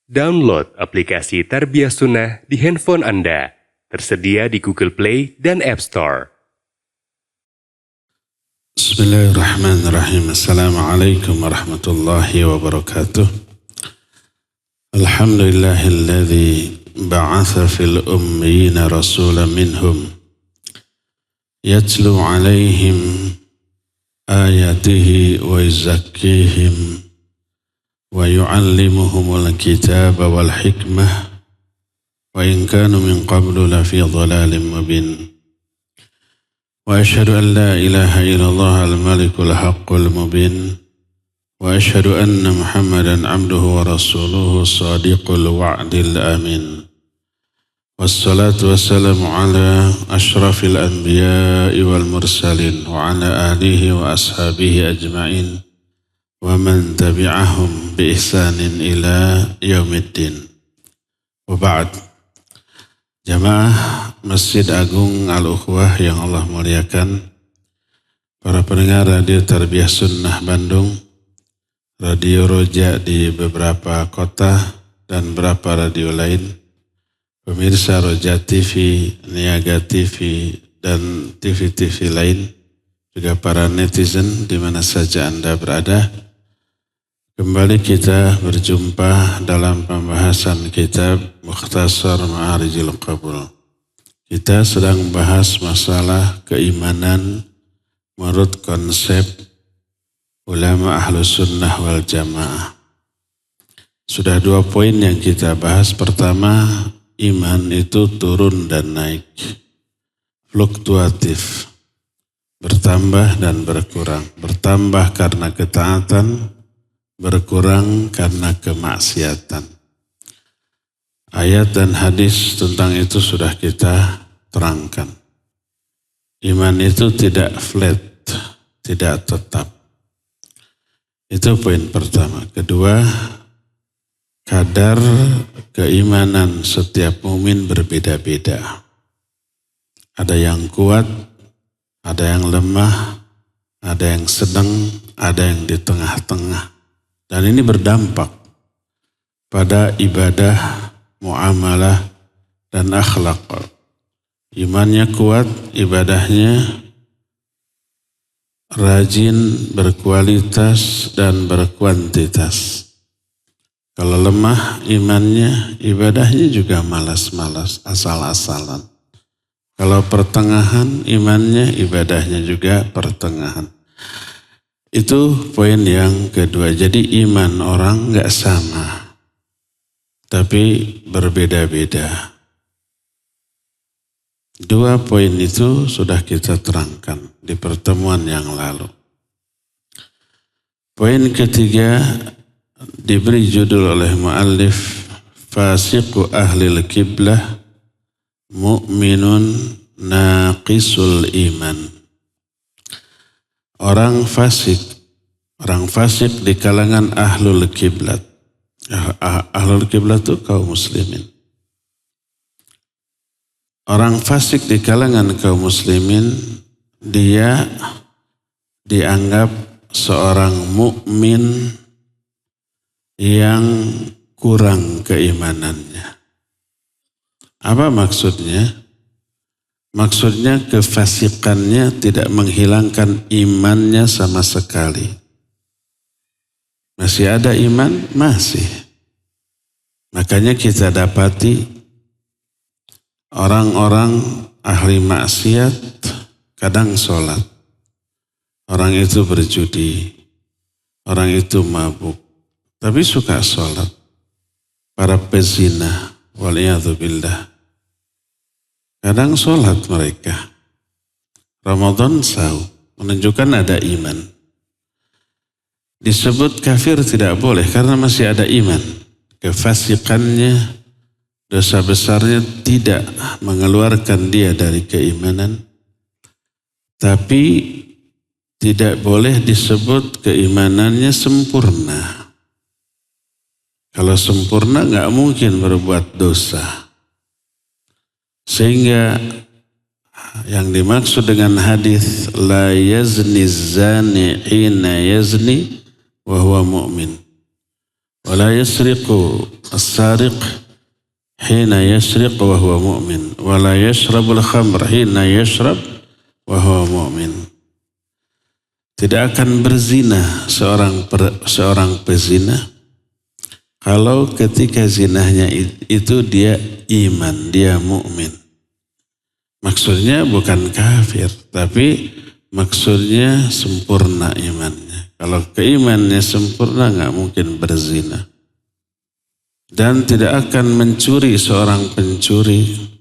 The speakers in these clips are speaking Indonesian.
Download aplikasi Tarbiyah Sunnah di handphone Anda. Tersedia di Google Play dan App Store. Bismillahirrahmanirrahim. Assalamualaikum warahmatullahi wabarakatuh. Alhamdulillahilladzi ba'atha fil ummiyina rasulan minhum yatlu alaihim ayatihi wa yuzakkihim wa yu'allimuhumul kitaba wal hikmah wa in kanu min qablu lafi dhalalin mubin. Wa asyhadu an la ilaha illallah al-malikul haqqul mubin wa asyhadu anna Muhammadan abduhu wa rasuluhu sadiqul wa'dil amin. Wassalatu wassalamu ala asyrafil anbiya'i wal mursalin wa ala alihi wa ashabihi ajma'in wa man tabi'ahum bi ihsanin ila yaumiddin. Wa ba'd. Jamaah Masjid Agung Al-Ukhwah yang Allah muliakan, para pendengar Radio Tarbiyah Sunnah Bandung, Radio Roja di beberapa kota dan beberapa radio lain, pemirsa Roja TV, Niaga TV, dan TV-TV lain, juga para netizen di mana saja Anda berada. Kembali kita berjumpa dalam pembahasan kitab Mukhtasar Ma'arijil Qabul. Kita sedang membahas masalah keimanan menurut konsep ulama Ahlus Sunnah wal Jamaah. Sudah 2 poin yang kita bahas. Pertama, iman itu turun dan naik, fluktuatif, bertambah dan berkurang. Bertambah karena ketaatan, berkurang karena kemaksiatan. Ayat dan hadis tentang itu sudah kita terangkan. Iman itu tidak flat, tidak tetap. Itu poin pertama. Kedua, kadar keimanan setiap mukmin berbeda-beda. Ada yang kuat, ada yang lemah, ada yang sedang, ada yang di tengah-tengah. Dan ini berdampak pada ibadah, muamalah, dan akhlak. Imannya kuat, ibadahnya rajin, berkualitas, dan berkuantitas. Kalau lemah imannya, ibadahnya juga malas-malas, asal-asalan. Kalau pertengahan imannya, ibadahnya juga pertengahan. Itu poin yang kedua. Jadi iman orang enggak sama, tapi berbeda-beda. 2 poin itu sudah kita terangkan di pertemuan yang lalu. Poin ketiga diberi judul oleh muallif Fasiqu ahlil qiblah mu'minun naqisul iman. Orang fasik di kalangan ahlul kiblat. Ahlul kiblat itu kaum muslimin. Orang fasik di kalangan kaum muslimin, dia dianggap seorang mukmin yang kurang keimanannya. Apa maksudnya? Maksudnya kefasikannya tidak menghilangkan imannya sama sekali. Masih ada iman? Masih. Makanya kita dapati orang-orang ahli maksiat kadang sholat. Orang itu berjudi, orang itu mabuk, tapi suka sholat. Para pezina, waliyadzubillah. Kadang sholat mereka. Ramadan saum, menunjukkan ada iman. Disebut kafir tidak boleh karena masih ada iman. Kefasikannya, dosa besarnya tidak mengeluarkan dia dari keimanan. Tapi tidak boleh disebut keimanannya sempurna. Kalau sempurna nggak mungkin berbuat dosa. Sehingga yang dimaksud dengan hadis la yazni zani hina yazni wa huwa mu'min wa la yasriqu as-sariq hina yasriq wa huwa mu'min wa la yashrabul khamr hina yashrab wa huwa mu'min. Tidak akan berzina seorang pezina kalau ketika zinahnya itu dia iman, dia mukmin. Maksudnya bukan kafir, tapi maksudnya sempurna imannya. Kalau keimannya sempurna nggak mungkin berzina. Dan tidak akan mencuri seorang pencuri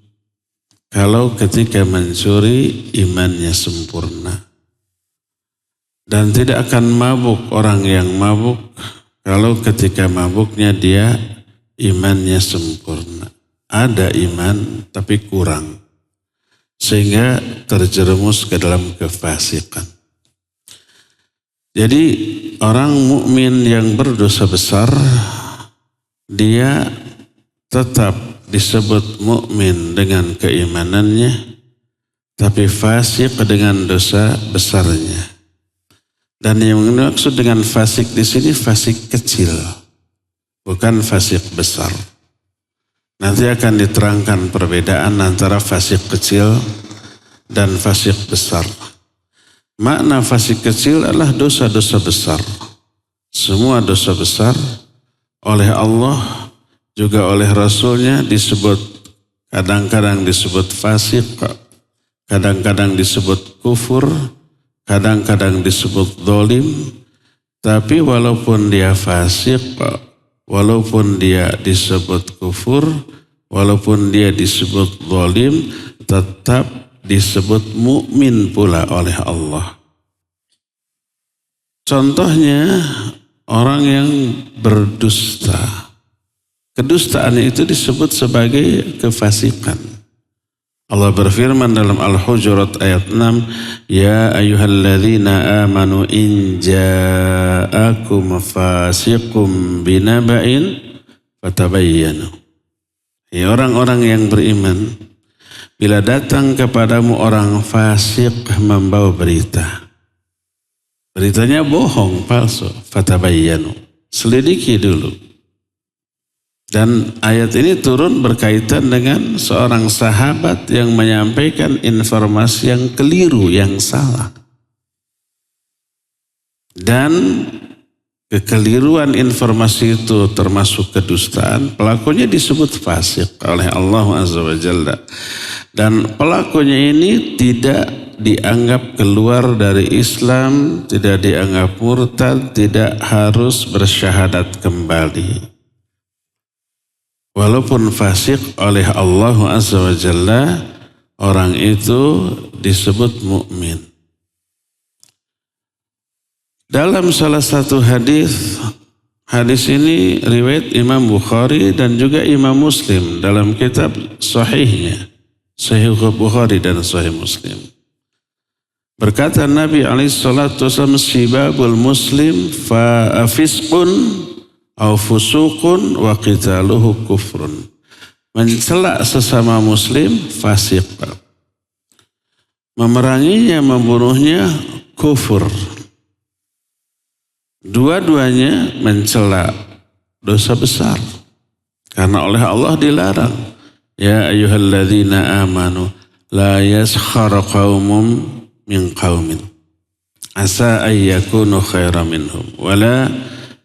kalau ketika mencuri imannya sempurna. Dan tidak akan mabuk orang yang mabuk kalau ketika mabuknya dia imannya sempurna. Ada iman tapi kurang. Sehingga terjerumus ke dalam kefasikan. Jadi orang mukmin yang berdosa besar dia tetap disebut mukmin dengan keimanannya tapi fasik dengan dosa besarnya. Dan yang dimaksud dengan fasik di sini fasik kecil, bukan fasik besar. Nanti akan diterangkan perbedaan antara fasik kecil dan fasik besar. Makna fasik kecil adalah dosa-dosa besar. Semua dosa besar oleh Allah juga oleh Rasulnya disebut, kadang-kadang disebut fasik, kadang-kadang disebut kufur, kadang-kadang disebut zalim, tapi walaupun dia fasik, walaupun dia disebut kufur, walaupun dia disebut zalim, tetap disebut mukmin pula oleh Allah. Contohnya orang yang berdusta. Kedustaan itu disebut sebagai kefasikan. Allah berfirman dalam Al-Hujurat ayat 6, Ya ayyuhalladzina amanu in ja'akum fasiqum binaba'in fatabayyanu. Ya orang-orang yang beriman, bila datang kepadamu orang fasik membawa berita. Beritanya bohong, palsu, fatabayyanu. Selidiki dulu. Dan ayat ini turun berkaitan dengan seorang sahabat yang menyampaikan informasi yang keliru, yang salah. Dan kekeliruan informasi itu termasuk kedustaan, pelakunya disebut fasik oleh Allah Azza wa Jalla. Dan pelakunya ini tidak dianggap keluar dari Islam, tidak dianggap murtad, tidak harus bersyahadat kembali. Walaupun fasik oleh Allah Azza wa Jalla, orang itu disebut mukmin. Dalam salah satu hadis ini riwayat Imam Bukhari dan juga Imam Muslim dalam kitab sahihnya, Sahih Bukhari dan Sahih Muslim. Berkata Nabi SAW, sibabul muslim fa fisqun au fusukun wa qitaluhu kufrun. Mencela sesama muslim fasik. Memeranginya, membunuhnya kufur. Dua-duanya mencela dosa besar. Karena oleh Allah dilarang. Ya ayyuhalladzina amanu la yaskhara qaumun min qaumin asa ayyakunu khairan minhum wala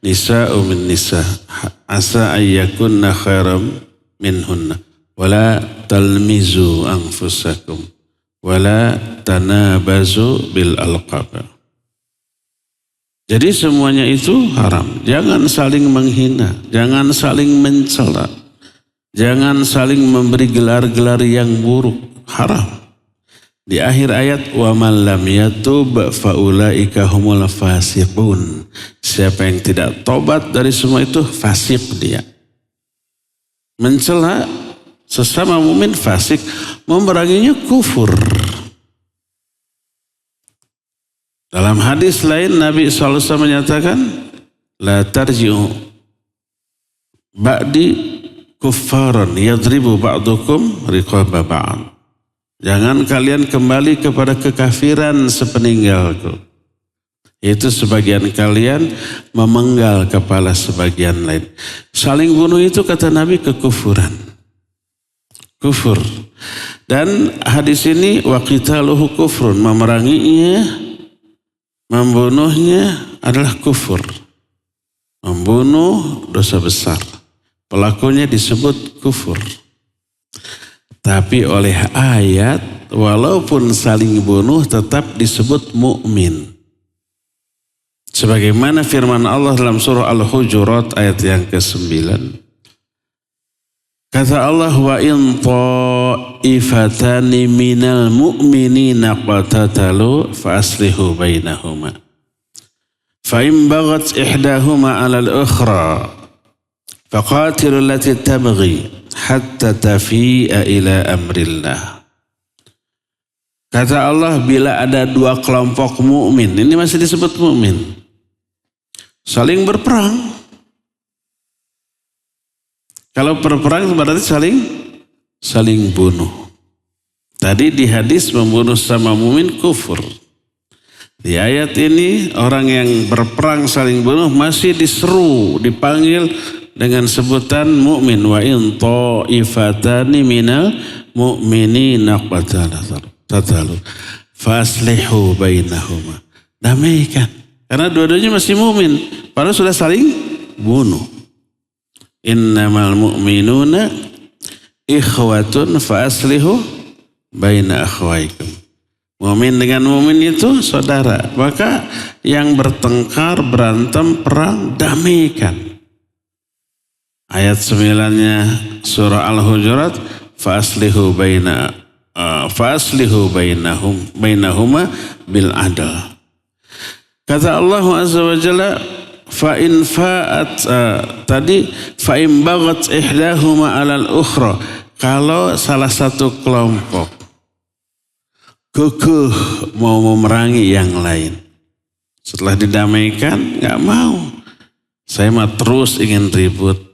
nisa'u min nisa asa ayyakunna khairam minhunna wala talmizu anfusakum wala tanabazu bil alqab. Jadi semuanya itu haram. Jangan saling menghina, jangan saling mencela, jangan saling memberi gelar-gelar yang buruk, haram. Di akhir ayat wa man lam yatub fa ulaika humul fasiqun. Siapa yang tidak tobat dari semua itu fasik dia. Mencela sesama mukmin fasik, memeranginya kufur. Dalam hadis lain Nabi SAW menyatakan la tarji'u ba'di kuffaran yadribu ba'dukum riqaba ba'd. Jangan kalian kembali kepada kekafiran sepeninggalku. Yaitu sebagian kalian memenggal kepala sebagian lain. Saling bunuh itu kata Nabi kekufuran. Kufur. Dan hadis ini wa qitaluhu kufrun, memeranginya, membunuhnya adalah kufur. Membunuh dosa besar. Pelakunya disebut kufur. Tapi oleh ayat walaupun saling bunuh tetap disebut mukmin. Sebagaimana firman Allah dalam surah Al-Hujurat ayat yang ke-9. Kata Allah, wa in ta'ifatani minal mu'minina qatatalu fa aslihu bainahuma. Fa in baghat ihdahuma 'ala al-ukhra faqatilu allati tabghi hatta tafi'a ila amrillah. Kata Allah, bila ada dua kelompok mukmin, ini masih disebut mukmin, saling berperang. Kalau berperang berarti saling bunuh. Tadi di hadis membunuh sama mukmin kufur. Di ayat ini orang yang berperang saling bunuh masih diseru, dipanggil dengan sebutan mukmin. Wa in ta'ifatani minal mu'minina qatatalu faslihu bainahuma. Damaikan. Karena dua-duanya masih mukmin, padahal sudah saling bunuh. Innamal mu'minuna ikhwatun faslihu baina akhwaikum. Mukmin dengan mukmin itu saudara. Maka yang bertengkar, berantem, perang, damaikan. Ayat 9-nya surah Al-Hujurat, faslihu bainahuma bil adl. Kata Allah Azza wa Jalla, fa in fa'at tadi fa in baghat ihdahuma 'alal ukhra. Kalau salah satu kelompok kekeh mau memerangi yang lain, setelah didamaikan enggak mau. Saya mah terus ingin ribut.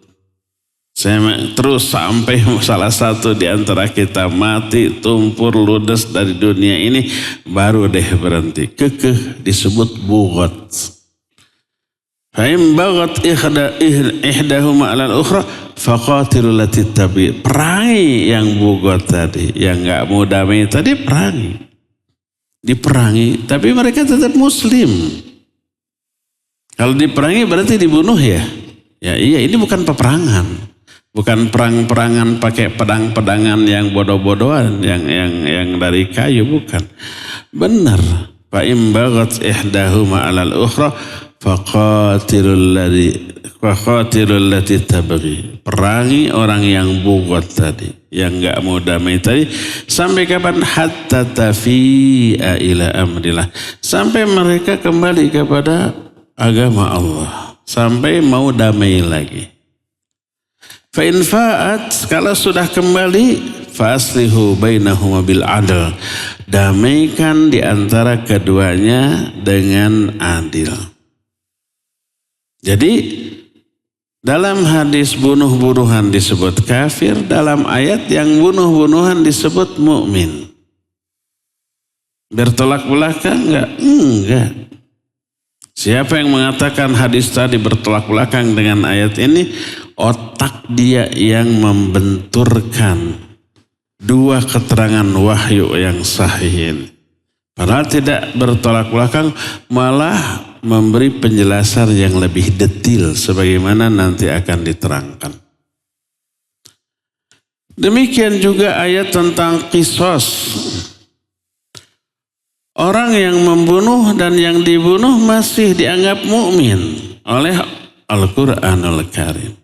Saya terus sampai salah satu di antara kita mati, tumpur, ludes dari dunia ini, baru deh berhenti. Kekeh disebut bughat. Fa'im baghat ihdahuma 'alal ukhra faqatilul lati tabi. Perangi yang bughat tadi, yang enggak mau damai tadi, perangi. Diperangi, tapi mereka tetap muslim. Kalau diperangi berarti dibunuh ya? Ya iya, ini bukan peperangan. Bukan perang-perangan pakai pedang-pedangan yang bodoh-bodohan, yang dari kayu, bukan. Benar. Fa in baghat ihdahuma 'alal ukhra faqatilul lati tabghi. Perangi orang yang bughat tadi, yang enggak mau damai tadi, sampai kapan? Hatta tafi'a ila amrillah. Sampai mereka kembali kepada agama Allah, sampai mau damai lagi. Fa in fa'at, kalau sudah kembali, faslihu bainahuma bil adl. Damaikan di antara keduanya dengan adil. Jadi dalam hadis bunuh-bunuhan disebut kafir, dalam ayat yang bunuh-bunuhan disebut mukmin. Bertolak belakang enggak? Enggak. Siapa yang mengatakan hadis tadi bertolak belakang dengan ayat ini, otak dia yang membenturkan dua keterangan wahyu yang sahih ini. Padahal tidak bertolak belakang, malah memberi penjelasan yang lebih detail sebagaimana nanti akan diterangkan. Demikian juga ayat tentang qisas. Orang yang membunuh dan yang dibunuh masih dianggap mukmin oleh Al-Quranul Karim.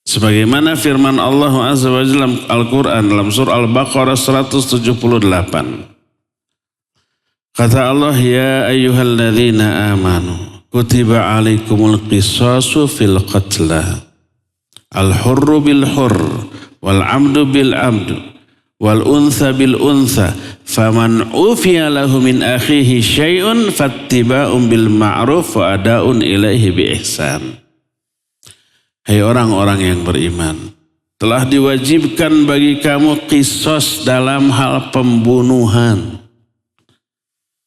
Sebagaimana firman Allah Azza wa Jalla Al-Quran dalam surah Al-Baqarah 178. Kata Allah, ya ayyuhalladzina amanu kutiba alaikumul qisasu fil qatla. Al-hurru bil hurr wal amdu bil amdu wal untha bil untha faman ufiya lahu min akhihi syai'un fattiba'un bil ma'ruf wa ada'un ilaihi bi ihsan. Hai orang-orang yang beriman, telah diwajibkan bagi kamu qisas dalam hal pembunuhan.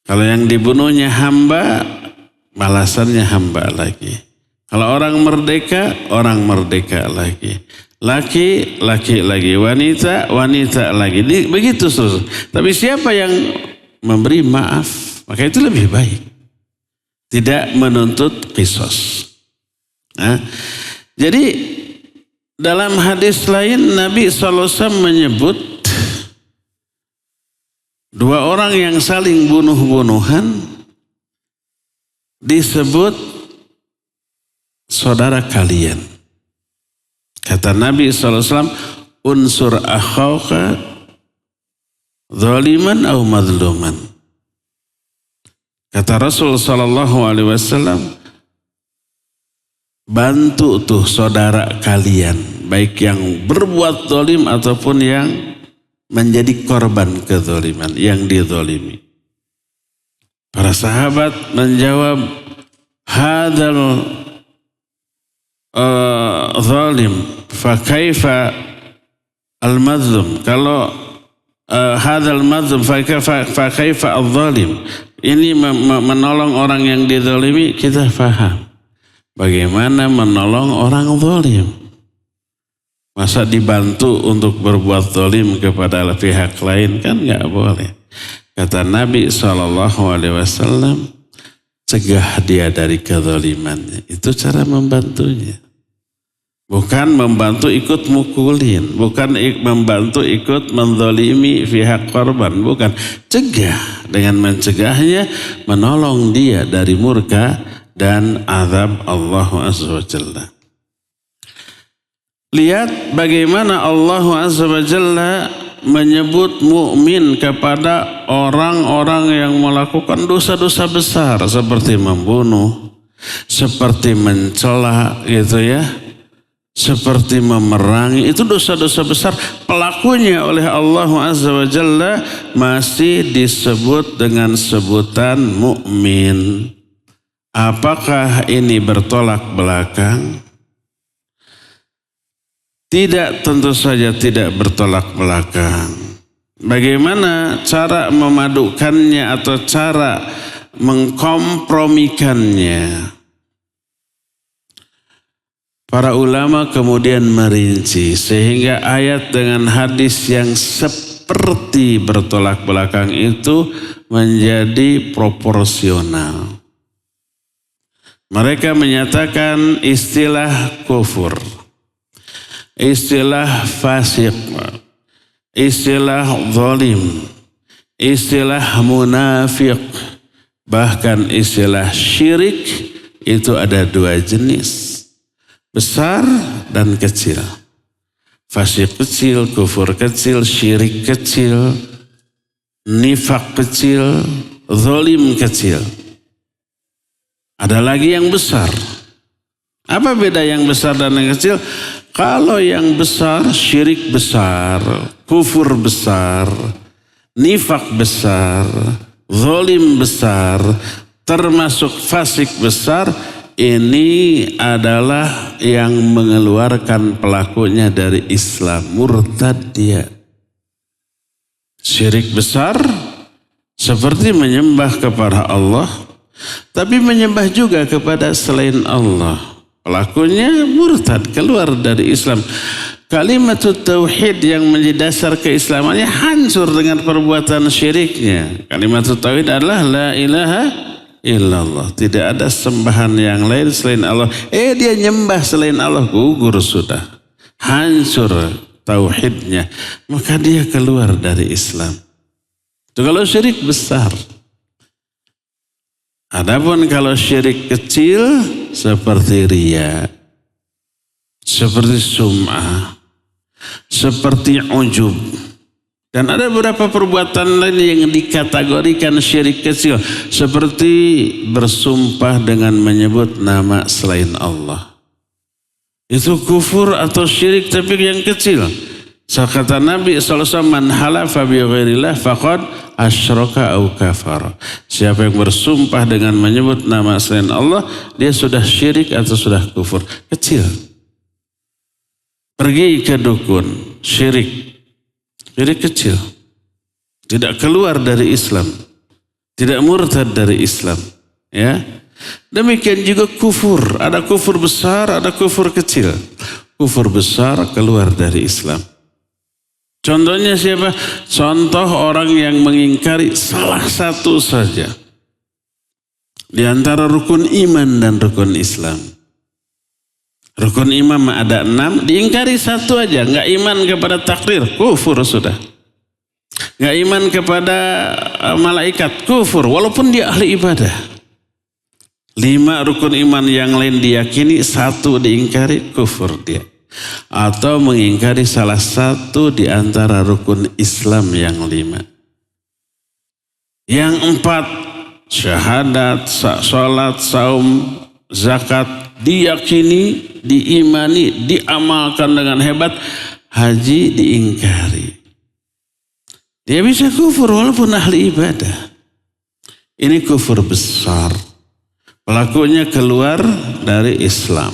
Kalau yang dibunuhnya hamba, balasannya hamba lagi. Kalau orang merdeka lagi. Laki lagi, wanita lagi. Begitu terus. Tapi siapa yang memberi maaf, maka itu lebih baik. Tidak menuntut qisas. Nah, jadi dalam hadis lain Nabi SAW menyebut dua orang yang saling bunuh-bunuhan disebut saudara kalian. Kata Nabi SAW, unsur akhauka zaliman au madluman. Kata Rasul SAW, bantu tuh saudara kalian, baik yang berbuat zalim ataupun yang menjadi korban kezaliman, yang dizalimi. Para sahabat menjawab, hadzal zalim fa kaifa al-mazlum. Kalau hadzal mazlum fa kaifa al-zalim. Ini menolong orang yang dizalimi, kita paham. Bagaimana menolong orang zalim? Masa dibantu untuk berbuat zalim kepada pihak lain, kan nggak boleh. Kata Nabi SAW, cegah dia dari kezalimannya. Itu cara membantunya. Bukan membantu ikut mukulin. Bukan membantu ikut menzalimi pihak korban. Bukan. Cegah. Dengan mencegahnya, menolong dia dari murka dan azab Allah Azza wa Jalla. Lihat bagaimana Allah Azza wa Jalla menyebut mukmin kepada orang-orang yang melakukan dosa-dosa besar seperti membunuh, seperti mencela gitu ya, seperti memerangi. Itu dosa-dosa besar, pelakunya oleh Allah Azza wa Jalla masih disebut dengan sebutan mukmin. Apakah ini bertolak belakang? Tidak, tentu saja tidak bertolak belakang. Bagaimana cara memadukannya atau cara mengkompromikannya? Para ulama kemudian merinci sehingga ayat dengan hadis yang seperti bertolak belakang itu menjadi proporsional. Mereka menyatakan istilah kufur, istilah fasik, istilah zalim, istilah munafik, bahkan istilah syirik itu ada dua jenis, besar dan kecil. Fasik kecil, kufur kecil, syirik kecil, nifak kecil, zalim kecil. Ada lagi yang besar. Apa beda yang besar dan yang kecil? Kalau yang besar, syirik besar, kufur besar, nifak besar, zalim besar, termasuk fasik besar, ini adalah yang mengeluarkan pelakunya dari Islam, murtad dia. Syirik besar seperti menyembah kepada Allah, tapi menyembah juga kepada selain Allah. Pelakunya murtad, keluar dari Islam. Kalimat tauhid yang menjadi dasar keislamannya hancur dengan perbuatan syiriknya. Kalimat tauhid adalah la ilaha illallah. Tidak ada sembahan yang lain selain Allah. Dia nyembah selain Allah, gugur sudah. Hancur tauhidnya. Maka dia keluar dari Islam. Itu kalau syirik besar. Adapun kalau syirik kecil seperti riya, seperti sum'ah, seperti ujub. Dan ada beberapa perbuatan lain yang dikategorikan syirik kecil. Seperti bersumpah dengan menyebut nama selain Allah. Itu kufur atau syirik tapi yang kecil. Kata Nabi SAW, man halafa bi ghairillah faqad asyraka au kafara. Siapa yang bersumpah dengan menyebut nama selain Allah, dia sudah syirik atau sudah kufur. Kecil. Pergi ke dukun, syirik. Syirik kecil. Tidak keluar dari Islam. Tidak murtad dari Islam. Ya. Demikian juga kufur. Ada kufur besar, ada kufur kecil. Kufur besar keluar dari Islam. Contohnya siapa? Contoh orang yang mengingkari salah satu saja di antara rukun iman dan rukun Islam. Rukun iman ada 6, diingkari satu aja. Nggak iman kepada takdir, kufur sudah. Nggak iman kepada malaikat, kufur. Walaupun dia ahli ibadah. 5 rukun iman yang lain diyakini, 1 diingkari, kufur dia. Atau mengingkari salah satu di antara rukun Islam yang 5. Yang 4, syahadat, sholat, saum, zakat, diyakini, diimani, diamalkan dengan hebat. Haji diingkari. Dia bisa kufur walaupun ahli ibadah. Ini kufur besar. Pelakunya keluar dari Islam.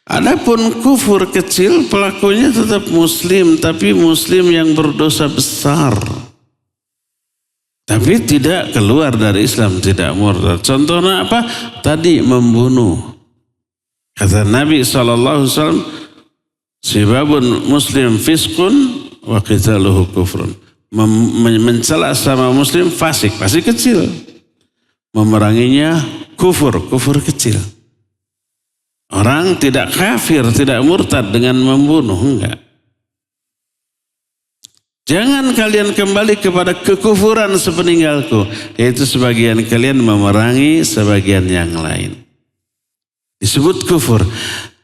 Adapun kufur kecil, pelakunya tetap muslim, tapi muslim yang berdosa besar. Tapi tidak keluar dari Islam, tidak murtad. Contohnya apa? Tadi membunuh. Kata Nabi SAW, sibabun muslim fiskun wa qitaluhu kufrun. Mencela sama muslim fasik, fasik kecil. Memeranginya kufur, kufur kecil. Orang tidak kafir, tidak murtad dengan membunuh, enggak. Jangan kalian kembali kepada kekufuran sepeninggalku. Yaitu sebagian kalian memerangi sebagian yang lain. Disebut kufur.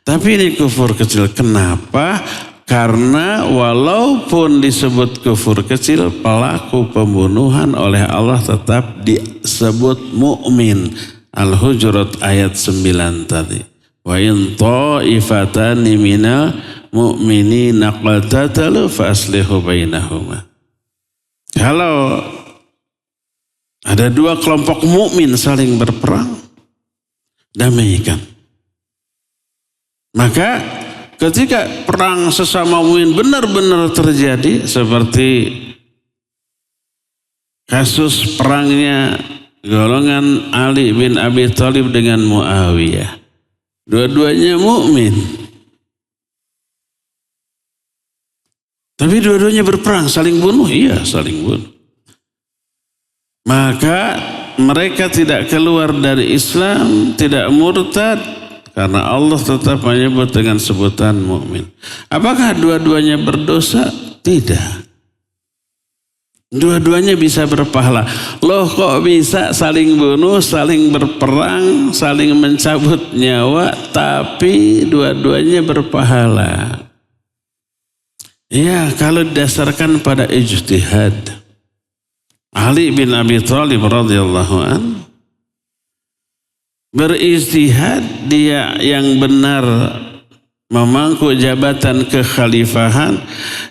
Tapi ini kufur kecil. Kenapa? Karena walaupun disebut kufur kecil, pelaku pembunuhan oleh Allah tetap disebut mukmin. Al-Hujurat ayat 9 tadi. Wa in ta'ifatani minal mu'minina qatatalu fa aslihu bainahuma. Kalau ada 2 kelompok mukmin saling berperang, damaikan. Maka ketika perang sesama mukmin benar-benar terjadi seperti kasus perangnya golongan Ali bin Abi Thalib dengan Muawiyah. Dua-duanya mukmin. Tapi dua-duanya berperang, saling bunuh. Iya, saling bunuh. Maka mereka tidak keluar dari Islam, tidak murtad, karena Allah tetap menyebut dengan sebutan mukmin. Apakah dua-duanya berdosa? Tidak. Dua-duanya bisa berpahala. Loh kok bisa saling bunuh, saling berperang, saling mencabut nyawa, tapi dua-duanya berpahala. Ya, kalau didasarkan pada ijtihad. Ali bin Abi Thalib radhiyallahu an berijtihad, dia yang benar memangku jabatan kekhalifahan,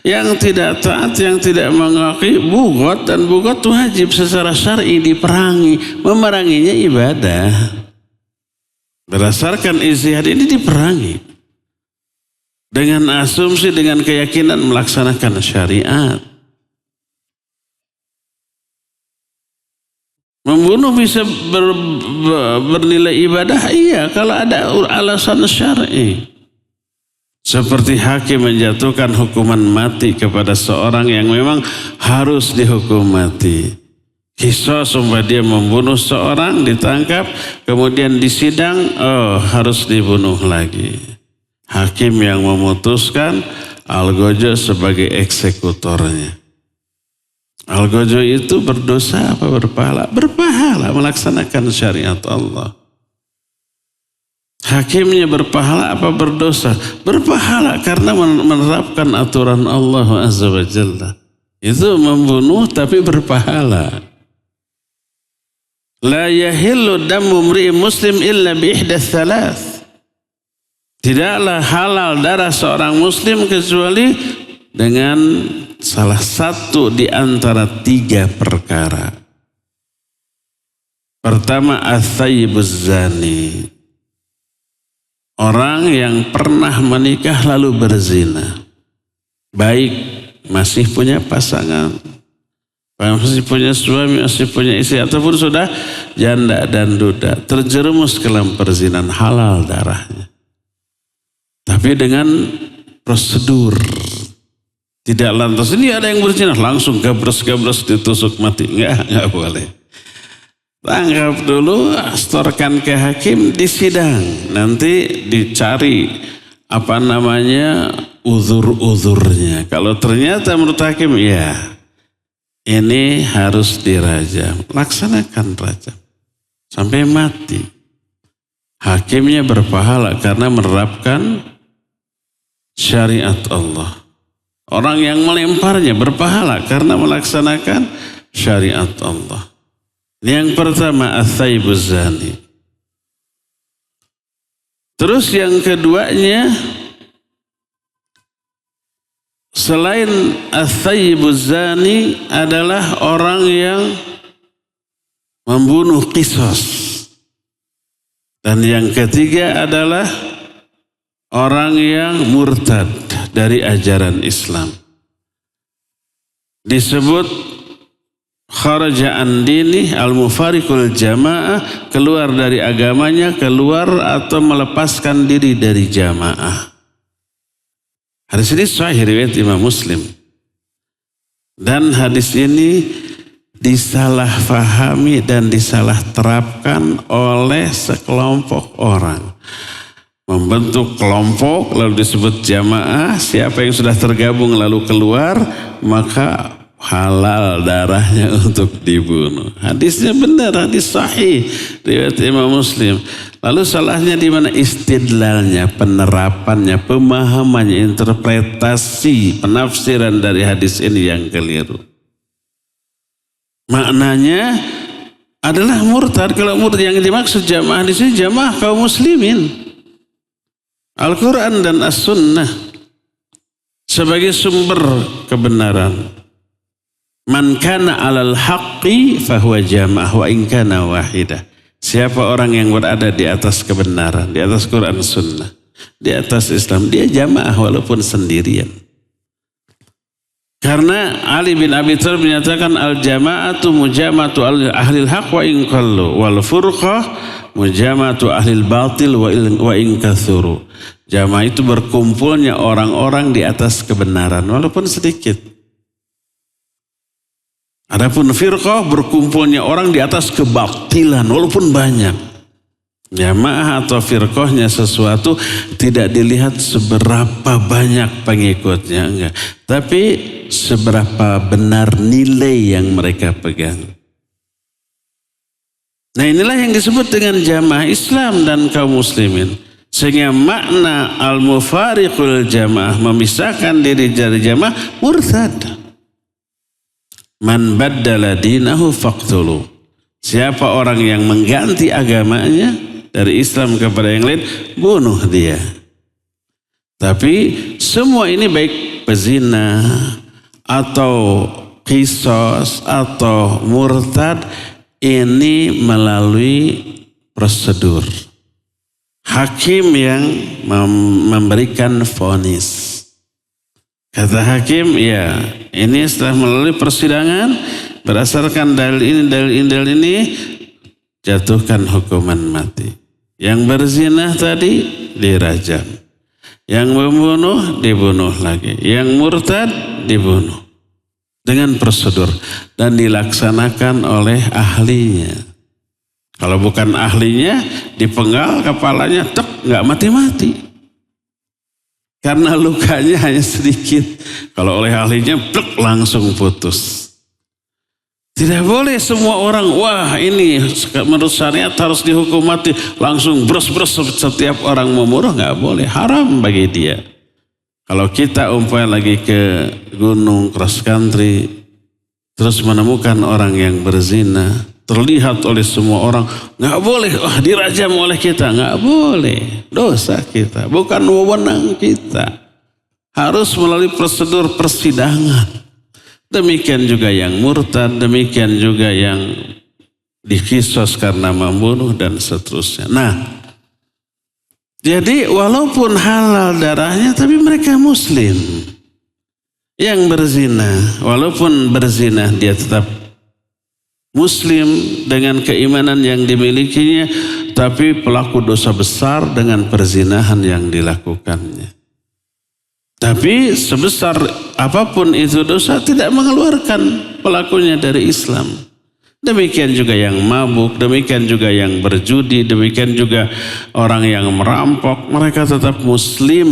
yang tidak taat, yang tidak mengakui bugot, dan bugot itu wajib secara syar'i diperangi. Memeranginya ibadah. Berdasarkan ijtihad ini diperangi. Dengan asumsi, dengan keyakinan melaksanakan syariat. Membunuh bisa bernilai ibadah? Iya, kalau ada alasan syar'i. Seperti hakim menjatuhkan hukuman mati kepada seorang yang memang harus dihukum mati. Qisas, umpama dia membunuh seorang, ditangkap, kemudian disidang, harus dibunuh lagi. Hakim yang memutuskan, Al-Gojo sebagai eksekutornya. Al-Gojo itu berdosa apa berpahala? Berpahala melaksanakan syariat Allah. Hakimnya berpahala apa berdosa? Berpahala karena menerapkan aturan Allah Azza wa Jalla. Itu membunuh tapi berpahala. La yahillu damu mri'in muslim illa bi ihdath thalath. Tidaklah halal darah seorang muslim kecuali dengan salah satu di antara 3 perkara. Pertama, ats-tsayyibuz zani. Orang yang pernah menikah lalu berzina. Baik masih punya pasangan, masih punya suami, masih punya istri, ataupun sudah janda dan duda, terjerumus ke dalam perzinahan, halal darahnya. Tapi dengan prosedur. Tidak lantas ini ada yang berzina langsung gabres-gabres ditusuk mati. Enggak boleh. Tangkap dulu, setorkan ke hakim, disidang. Nanti dicari uzur-uzurnya. Kalau ternyata menurut hakim, ya ini harus dirajam. Laksanakan rajam sampai mati. Hakimnya berpahala karena menerapkan syariat Allah. Orang yang melemparnya berpahala karena melaksanakan syariat Allah. Yang pertama, ats-tsayyibuz zani. Terus yang keduanya, selain ats-tsayyibuz zani adalah orang yang membunuh qisas. Dan yang ketiga adalah orang yang murtad dari ajaran Islam. Disebut kharaja an dini al-mufariqul jamaah, keluar dari agamanya, keluar atau melepaskan diri dari jamaah. Hadis ini sahih riwayat Imam Muslim. Dan hadis ini disalahfahami dan disalahterapkan oleh sekelompok orang. Membentuk kelompok lalu disebut jamaah, siapa yang sudah tergabung lalu keluar maka halal darahnya untuk dibunuh. Hadisnya benar, hadis sahih riwayat Imam Muslim. Lalu salahnya di mana? Istidlalnya, penerapannya, pemahamannya, interpretasi, penafsiran dari hadis ini yang keliru. Maknanya adalah murtad. Kalau murtad yang dimaksud jamaah di sini jamaah kaum muslimin. Al-Quran dan As-Sunnah sebagai sumber kebenaran. Man kana alal haqqi fahuwa jamaah wa in kana wahidah. Siapa orang yang berada di atas kebenaran, di atas Quran Sunnah, di atas Islam, dia jamaah walaupun sendirian. Karena Ali bin Abi Thalib menyatakan al-jama'atu mujamatu ahlil haq wa in qallu wal furqah mujamatu ahlil batil wa in kathuru. Jamaah itu berkumpulnya orang-orang di atas kebenaran walaupun sedikit. Adapun firqah berkumpulnya orang di atas kebatilan walaupun banyak. Jamaah atau firqahnya sesuatu tidak dilihat seberapa banyak pengikutnya, enggak. Tapi seberapa benar nilai yang mereka pegang. Nah inilah yang disebut dengan jamaah Islam dan kaum muslimin. Sehingga makna al-mufariqul jamaah, memisahkan diri dari jamaah, murtad. Man baddala dinahu faqtulu. Siapa orang yang mengganti agamanya dari Islam kepada yang lain, bunuh dia. Tapi semua ini baik pezina atau qisas atau murtad, ini melalui prosedur. Hakim yang memberikan vonis. Kata hakim, ya ini setelah melalui persidangan, berdasarkan dalil ini, jatuhkan hukuman mati. Yang berzina tadi dirajam. Yang membunuh dibunuh lagi. Yang murtad dibunuh. Dengan prosedur. Dan dilaksanakan oleh ahlinya. Kalau bukan ahlinya, dipenggal kepalanya, nggak mati-mati. Karena lukanya hanya sedikit. Kalau oleh ahlinya, langsung putus. Tidak boleh semua orang, wah ini menurut syariat harus dihukum mati. Langsung bros-bros setiap orang membunuh, nggak boleh. Haram bagi dia. Kalau kita umpamanya lagi ke gunung cross country, terus menemukan orang yang berzina, terlihat oleh semua orang, nggak boleh, wah dirajam oleh kita, nggak boleh, dosa kita, bukan wewenang kita, harus melalui prosedur persidangan. Demikian juga yang murtad, demikian juga yang dikisos karena membunuh dan seterusnya. Nah, jadi walaupun halal darahnya, tapi mereka muslim. Yang berzina, walaupun berzina dia tetap muslim dengan keimanan yang dimilikinya, tapi pelaku dosa besar dengan perzinahan yang dilakukannya. Tapi sebesar apapun itu dosa tidak mengeluarkan pelakunya dari Islam. Demikian juga yang mabuk, demikian juga yang berjudi, demikian juga orang yang merampok, mereka tetap muslim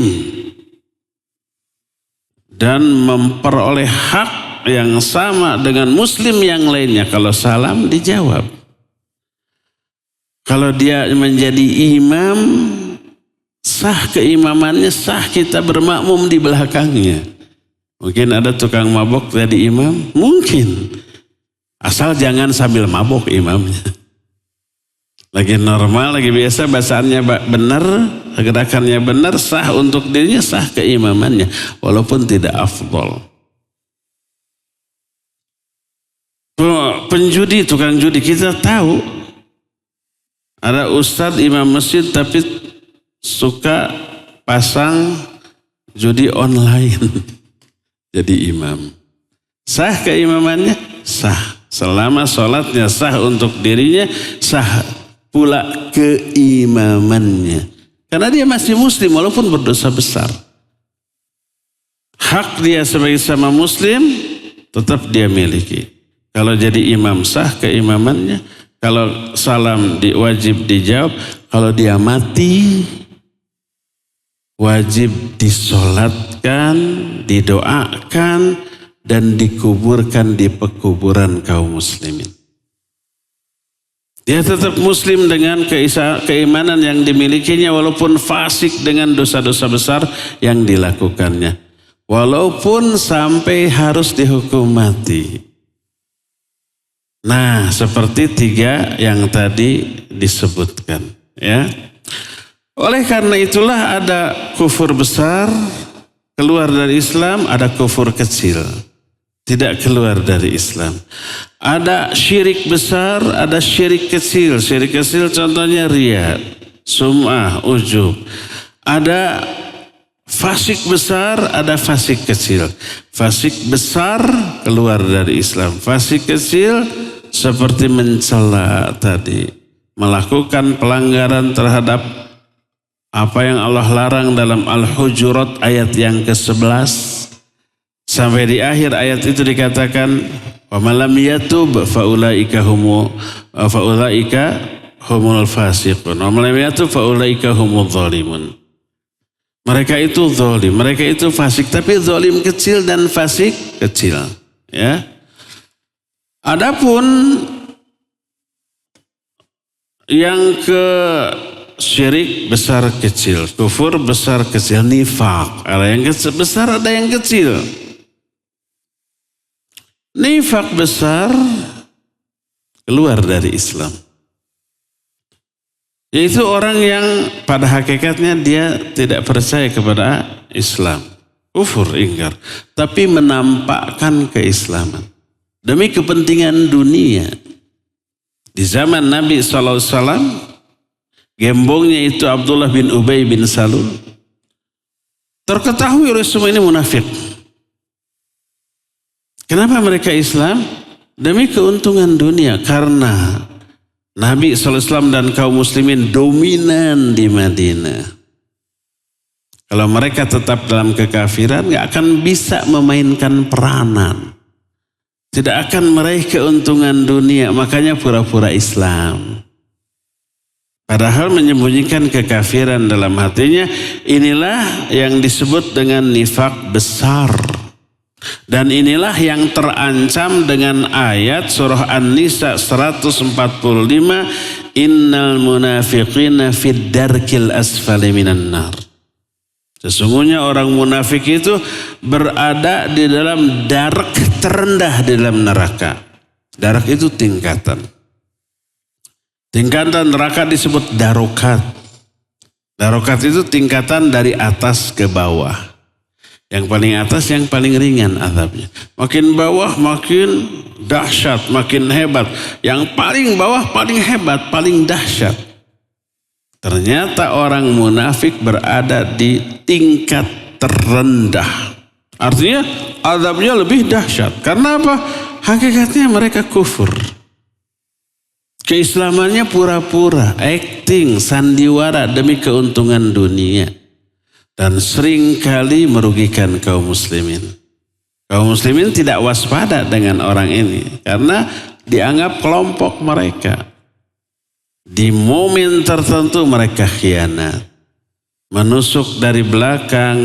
dan memperoleh hak yang sama dengan muslim yang lainnya. Kalau salam dijawab. Kalau dia menjadi imam, sah keimamannya, sah kita bermakmum di belakangnya. Mungkin ada tukang mabok jadi imam? Mungkin. Asal jangan sambil mabok imamnya. Lagi normal, lagi biasa, bacaannya benar, gerakannya benar, sah untuk dirinya, sah keimamannya. Walaupun tidak afdol. Penjudi, tukang judi, kita tahu. Ada ustadz imam masjid tapi suka pasang judi online. Jadi imam. Sah keimamannya? Sah. Selama sholatnya sah untuk dirinya, sah pula keimamannya. Karena dia masih muslim walaupun berdosa besar. Hak dia sebagai sama muslim tetap dia miliki. Kalau jadi imam sah keimamannya. Kalau salam wajib dijawab. Kalau dia mati wajib disolatkan, didoakan, dan dikuburkan di pekuburan kaum muslimin. Dia tetap muslim dengan keimanan yang dimilikinya walaupun fasik dengan dosa-dosa besar yang dilakukannya. Walaupun sampai harus dihukum mati. Nah, seperti 3 yang tadi disebutkan, ya. Oleh karena itulah ada kufur besar, keluar dari Islam, ada kufur kecil, tidak keluar dari Islam. Ada syirik besar, ada syirik kecil. Syirik kecil contohnya riya, sum'ah, ujub. Ada fasik besar, ada fasik kecil. Fasik besar keluar dari Islam. Fasik kecil seperti mencela tadi, melakukan pelanggaran terhadap apa yang Allah larang dalam Al-Hujurat ayat yang ke-11. Sampai di akhir ayat itu dikatakan, wa man lam yatub faulaika humul fasiqun, wa man lam yatub faulaika humul zalimun. Mereka itu zalim, mereka itu fasik, tapi zalim kecil dan fasik kecil, ya. Adapun yang ke syirik besar kecil, kufur besar kecil, nifak, ada yang besar, ada yang kecil. Nifak besar keluar dari Islam. Yaitu orang yang pada hakikatnya dia tidak percaya kepada Islam. Kufur, ingkar. Tapi menampakkan keislaman. Demi kepentingan dunia. Di zaman Nabi SAW, gembongnya itu Abdullah bin Ubay bin Salul. Terketahui oleh semua ini munafik. Kenapa mereka Islam? Demi keuntungan dunia. Karena Nabi SAW dan kaum muslimin dominan di Madinah. Kalau mereka tetap dalam kekafiran, gak akan bisa memainkan peranan. Tidak akan meraih keuntungan dunia, makanya pura-pura Islam. Padahal menyembunyikan kekafiran dalam hatinya, inilah yang disebut dengan nifak besar. Dan inilah yang terancam dengan ayat surah An-Nisa 145, innal munafiqina fid darkil asfali minan nar. Sesungguhnya orang munafik itu berada di dalam darak terendah di dalam neraka. Darak itu tingkatan. Tingkatan neraka disebut darokat. Darokat itu tingkatan dari atas ke bawah. Yang paling atas, yang paling ringan azabnya. Makin bawah makin dahsyat, makin hebat. Yang paling bawah paling hebat, paling dahsyat. Ternyata orang munafik berada di tingkat terendah. Artinya azabnya lebih dahsyat. Karena apa? Hakikatnya mereka kufur. Keislamannya pura-pura, acting, sandiwara demi keuntungan dunia. Dan seringkali merugikan kaum muslimin. Kaum muslimin tidak waspada dengan orang ini. Karena dianggap kelompok mereka. Di momen tertentu mereka khianat. Menusuk dari belakang,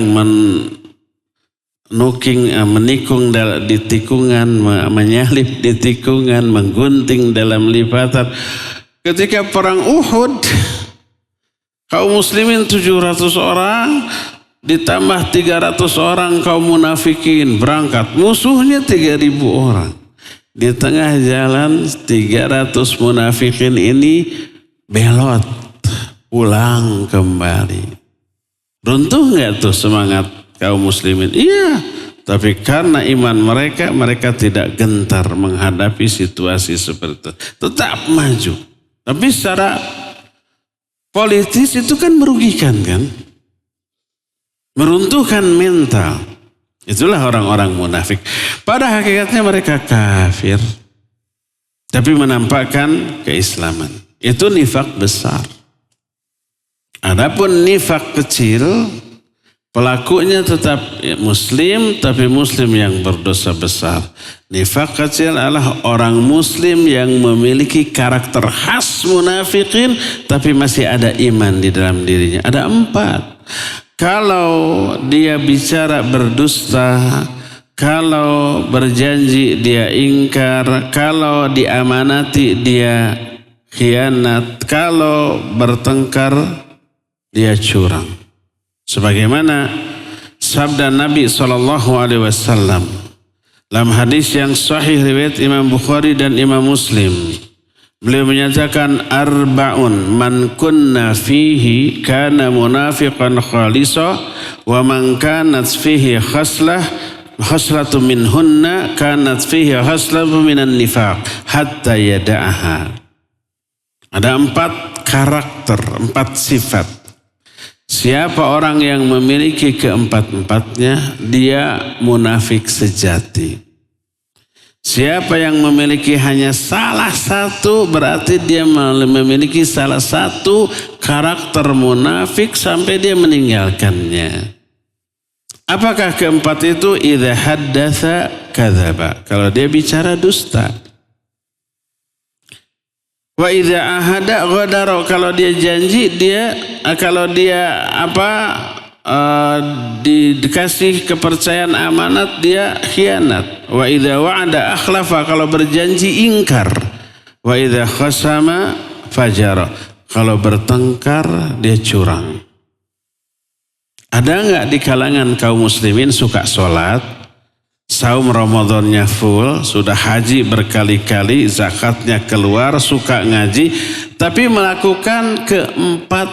menikung di tikungan, menyalip di tikungan, menggunting dalam lipatan. Ketika perang Uhud, kaum muslimin 700 orang ditambah 300 orang kaum munafikin berangkat. Musuhnya 3.000 orang. Di tengah jalan 300 munafikin ini belot, pulang kembali. Runtuh nggak tuh semangat kaum muslimin? Iya, tapi karena iman mereka, mereka tidak gentar menghadapi situasi seperti itu. Tetap maju. Tapi secara politis itu kan merugikan kan? Meruntuhkan mental. Itulah orang-orang munafik. Pada hakikatnya mereka kafir. Tapi menampakkan keislaman. Itu nifak besar. Adapun nifak kecil, pelakunya tetap muslim, tapi muslim yang berdosa besar. Nifak kecil adalah orang muslim yang memiliki karakter khas munafikin, tapi masih ada iman di dalam dirinya. Ada 4. Kalau dia bicara berdusta, kalau berjanji dia ingkar, kalau diamanati dia khianat, kalau bertengkar dia curang. Sebagaimana sabda Nabi SAW dalam hadis yang sahih riwayat Imam Bukhari dan Imam Muslim. Beliau menyatakan arba'un man kunna fihi kana munafiqan khalisa wa man kanat fihi khaslatu minhunna kanat fihi khaslatu minan nifaq hatta yada'aha. Ada 4 karakter, 4 sifat. Siapa orang yang memiliki keempat-empatnya, dia munafik sejati. Siapa yang memiliki hanya salah satu, berarti dia memiliki salah satu karakter munafik sampai dia meninggalkannya. Apakah keempat itu? Idza haddatsa kadzaba. Kalau dia bicara dusta. Wa idza ahada ghadara, kalau dia janji dikasih kepercayaan amanat dia khianat. Wa idza wa'ada akhlafa, kalau berjanji ingkar. Wa idza khasama fajara, kalau bertengkar dia curang. Ada enggak di kalangan kaum muslimin suka sholat, saum Ramadannya full, sudah haji berkali-kali, zakatnya keluar, suka ngaji, tapi melakukan keempat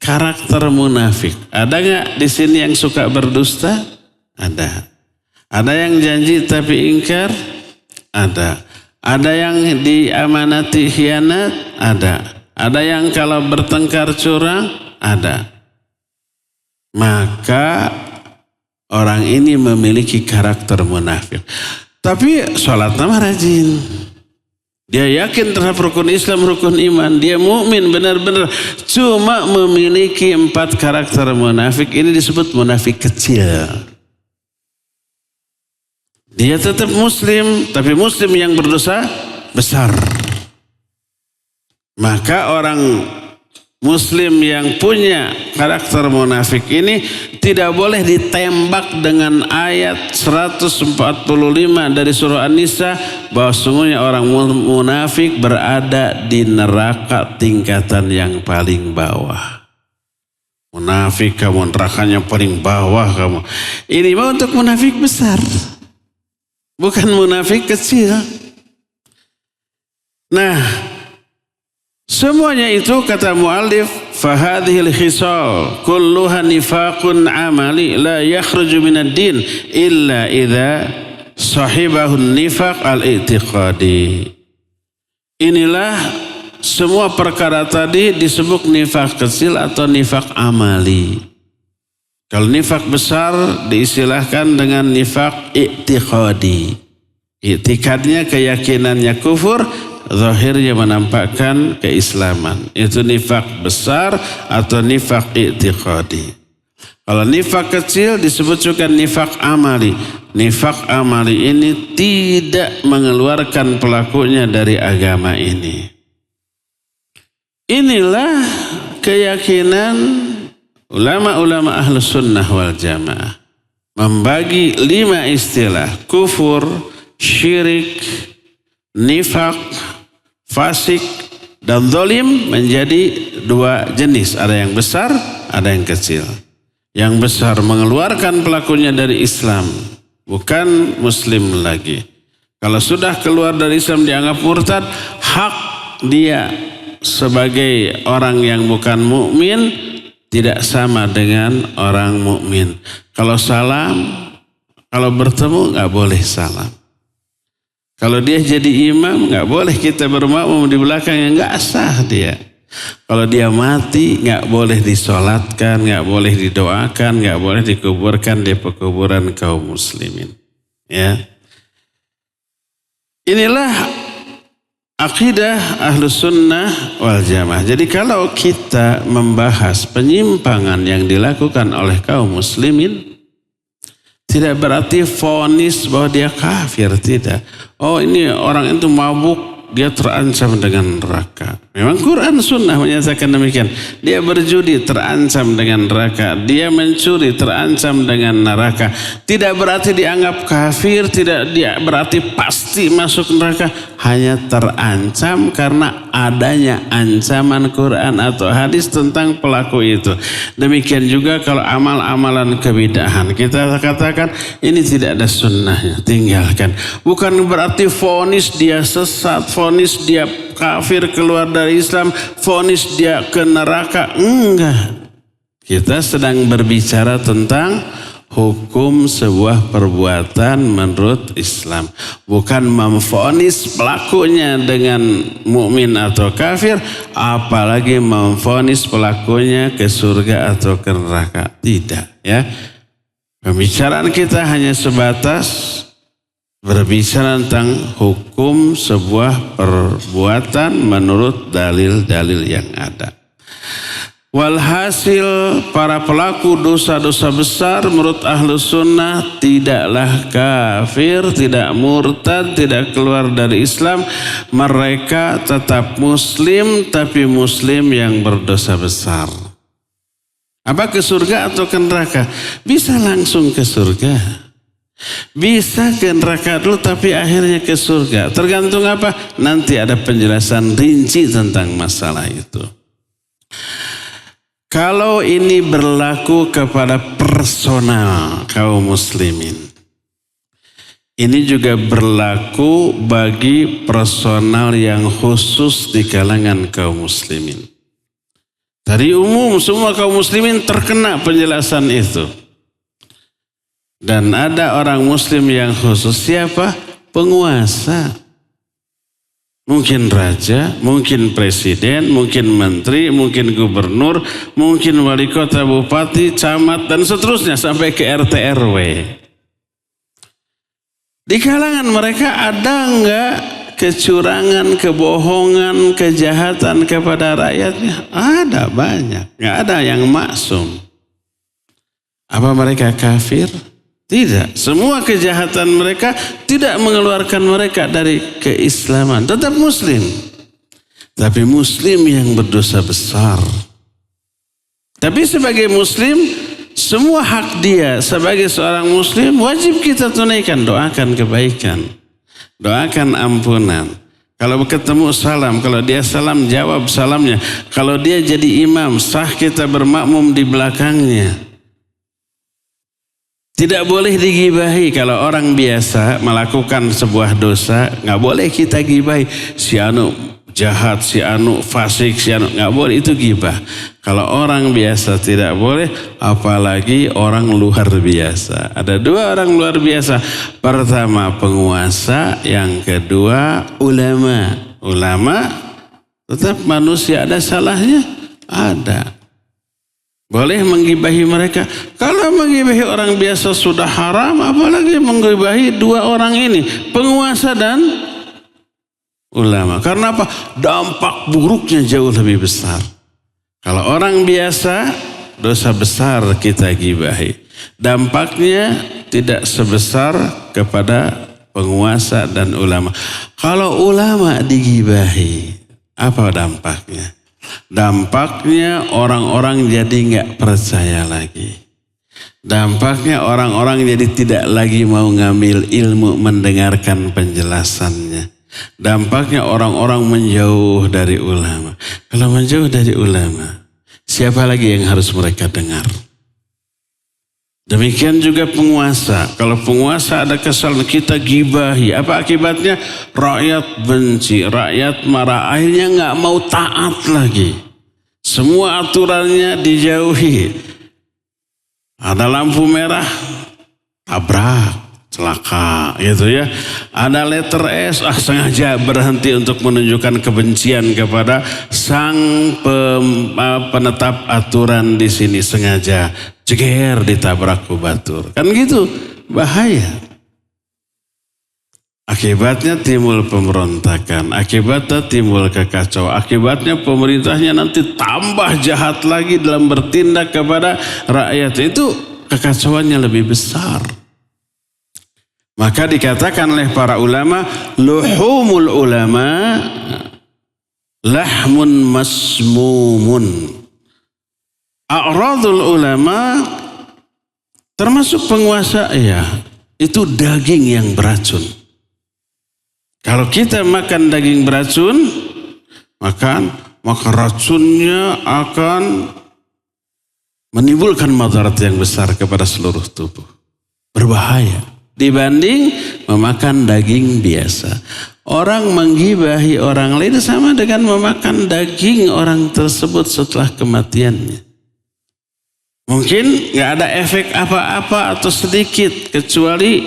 karakter munafik? Ada nggak di sini yang suka berdusta? Ada. Ada yang janji tapi ingkar? Ada. Ada yang diamanati khianat? Ada. Ada yang kalau bertengkar curang? Ada. Maka orang ini memiliki karakter munafik. Tapi sholat nama rajin. Dia yakin terhadap rukun Islam, rukun iman. Dia mukmin benar-benar. Cuma memiliki 4 karakter munafik. Ini disebut munafik kecil. Dia tetap muslim, tapi muslim yang berdosa besar. Maka orang muslim yang punya karakter munafik ini tidak boleh ditembak dengan ayat 145 dari surah An-Nisa bahwa sungguhnya orang munafik berada di neraka tingkatan yang paling bawah. Munafik kamu, nerakanya paling bawah kamu. Ini mah untuk munafik besar, bukan munafik kecil. Nah, semuanya itu kata muallif, fahadhil khisal kulluha nifaqun amali la yakhruju minad din illa idza sahibahu nifaq al-i'tiqadi. Inilah semua perkara tadi disebut nifaq kecil atau nifaq amali. Kalau nifak besar diistilahkan dengan nifak i'tiqadi. I'tikadnya keyakinannya kufur, zahirnya menampakkan keislaman. Itu nifak besar atau nifak i'tiqadi. Kalau nifak kecil disebut juga nifak amali. Nifak amali ini tidak mengeluarkan pelakunya dari agama ini. Inilah keyakinan ulama-ulama ahlus sunnah wal jamaah. Membagi 5 istilah: kufur, syirik, nifak, fasik, dan zalim menjadi 2 jenis. Ada yang besar, ada yang kecil. Yang besar mengeluarkan pelakunya dari Islam, bukan muslim lagi. Kalau sudah keluar dari Islam dianggap murtad, hak dia sebagai orang yang bukan mukmin tidak sama dengan orang mukmin. Kalau salam, kalau bertemu nggak boleh salam. Kalau dia jadi imam nggak boleh kita bermakmum di belakangnya, nggak sah dia. Kalau dia mati nggak boleh disolatkan, nggak boleh didoakan, nggak boleh dikuburkan di pekuburan kaum muslimin. Ya, inilah akidah ahlus sunnah wal jamaah. Jadi kalau kita membahas penyimpangan yang dilakukan oleh kaum muslimin, tidak berarti vonis bahwa dia kafir, tidak. Oh, ini orang itu mabuk, dia terancam dengan neraka. Memang Quran sunnah menyatakan demikian. Dia berjudi terancam dengan neraka. Dia mencuri terancam dengan neraka. Tidak berarti dianggap kafir, tidak berarti pasti masuk neraka. Hanya terancam karena adanya ancaman Quran atau hadis tentang pelaku itu. Demikian juga kalau amal-amalan kebidahan. Kita katakan ini tidak ada sunnahnya, tinggalkan. Bukan berarti vonis dia sesat, vonis dia kafir keluar dari Islam, vonis dia ke neraka. Enggak. Kita sedang berbicara tentang hukum sebuah perbuatan menurut Islam. Bukan memvonis pelakunya dengan mukmin atau kafir, apalagi memvonis pelakunya ke surga atau ke neraka. Tidak, ya. Pembicaraan kita hanya sebatas berbicara tentang hukum sebuah perbuatan menurut dalil-dalil yang ada. Walhasil para pelaku dosa-dosa besar menurut ahlus sunnah tidaklah kafir, tidak murtad, tidak keluar dari Islam. Mereka tetap muslim, tapi muslim yang berdosa besar. Apa ke surga atau ke neraka? Bisa langsung ke surga. Bisa ke neraka dulu tapi akhirnya ke surga. Tergantung apa? Nanti ada penjelasan rinci tentang masalah itu. Kalau ini berlaku kepada personal kaum muslimin, ini juga berlaku bagi personal yang khusus di kalangan kaum muslimin. Dari umum semua kaum muslimin terkena penjelasan itu. Dan ada orang muslim yang khusus, siapa? Penguasa. Mungkin raja, mungkin presiden, mungkin menteri, mungkin gubernur, mungkin wali kota, bupati, camat, dan seterusnya sampai ke RT RW. Di kalangan mereka ada enggak kecurangan, kebohongan, kejahatan kepada rakyatnya? Ada banyak, enggak ada yang maksum. Apa mereka kafir? Tidak, semua kejahatan mereka tidak mengeluarkan mereka dari keislaman. Tetap muslim. Tapi muslim yang berdosa besar. Tapi sebagai muslim, semua hak dia sebagai seorang muslim wajib kita tunaikan. Doakan kebaikan. Doakan ampunan. Kalau ketemu salam, kalau dia salam jawab salamnya. Kalau dia jadi imam, sah kita bermakmum di belakangnya. Tidak boleh digibahi. Kalau orang biasa melakukan sebuah dosa, nggak boleh kita gibahi. Si anu jahat, si anu fasik, si anu, nggak boleh, itu gibah. Kalau orang biasa tidak boleh, apalagi orang luar biasa. Ada 2 orang luar biasa. Pertama penguasa, yang kedua ulama. Ulama tetap manusia, ada salahnya? Ada. Boleh menggibahi mereka. Kalau menggibahi orang biasa sudah haram, apalagi menggibahi dua orang ini, penguasa dan ulama. Karena apa? Dampak buruknya jauh lebih besar. Kalau orang biasa, dosa besar kita gibahi. Dampaknya tidak sebesar kepada penguasa dan ulama. Kalau ulama digibahi, apa dampaknya? Dampaknya orang-orang jadi nggak percaya lagi. Dampaknya orang-orang jadi tidak lagi mau ngambil ilmu, mendengarkan penjelasannya. Dampaknya orang-orang menjauh dari ulama. Kalau menjauh dari ulama, siapa lagi yang harus mereka dengar? Demikian juga penguasa. Kalau penguasa ada kesalahan, kita gibahi. Apa akibatnya? Rakyat benci, rakyat marah. Akhirnya nggak mau taat lagi. Semua aturannya dijauhi. Ada lampu merah, tabrak, celaka gitu ya. Ada letter S, sengaja berhenti untuk menunjukkan kebencian kepada sang penetap aturan di sini, sengaja jeger ditabrak kubatur. Kan gitu, bahaya. Akibatnya timbul pemberontakan, akibatnya timbul kekacauan, akibatnya pemerintahnya nanti tambah jahat lagi dalam bertindak kepada rakyat. Itu kekacauannya lebih besar. Maka dikatakan oleh para ulama, luhumul ulama lahmun masmumun. A'radul ulama termasuk penguasa, ya, itu daging yang beracun. Kalau kita makan daging beracun, maka racunnya akan menimbulkan madarat yang besar kepada seluruh tubuh. Berbahaya dibanding memakan daging biasa. Orang menggibahi orang lain sama dengan memakan daging orang tersebut setelah kematiannya. Mungkin gak ada efek apa-apa atau sedikit, kecuali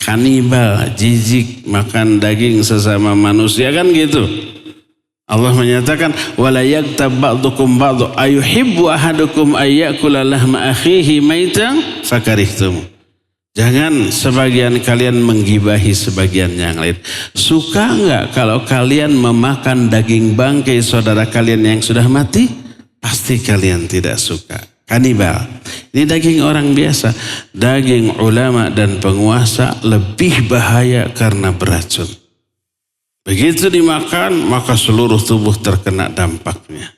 kanibal, jijik, makan daging sesama manusia, kan gitu. Allah menyatakan, wala yaghtab ba'dukum ba'd ayuhibbu ahadukum ayyakula lahma akhihi maitan fakarihtum. Jangan sebagian kalian menggibahi sebagian yang lain. Suka enggak kalau kalian memakan daging bangkai saudara kalian yang sudah mati? Pasti kalian tidak suka. Kanibal. Ini daging orang biasa. Daging ulama dan penguasa lebih bahaya karena beracun. Begitu dimakan, maka seluruh tubuh terkena dampaknya.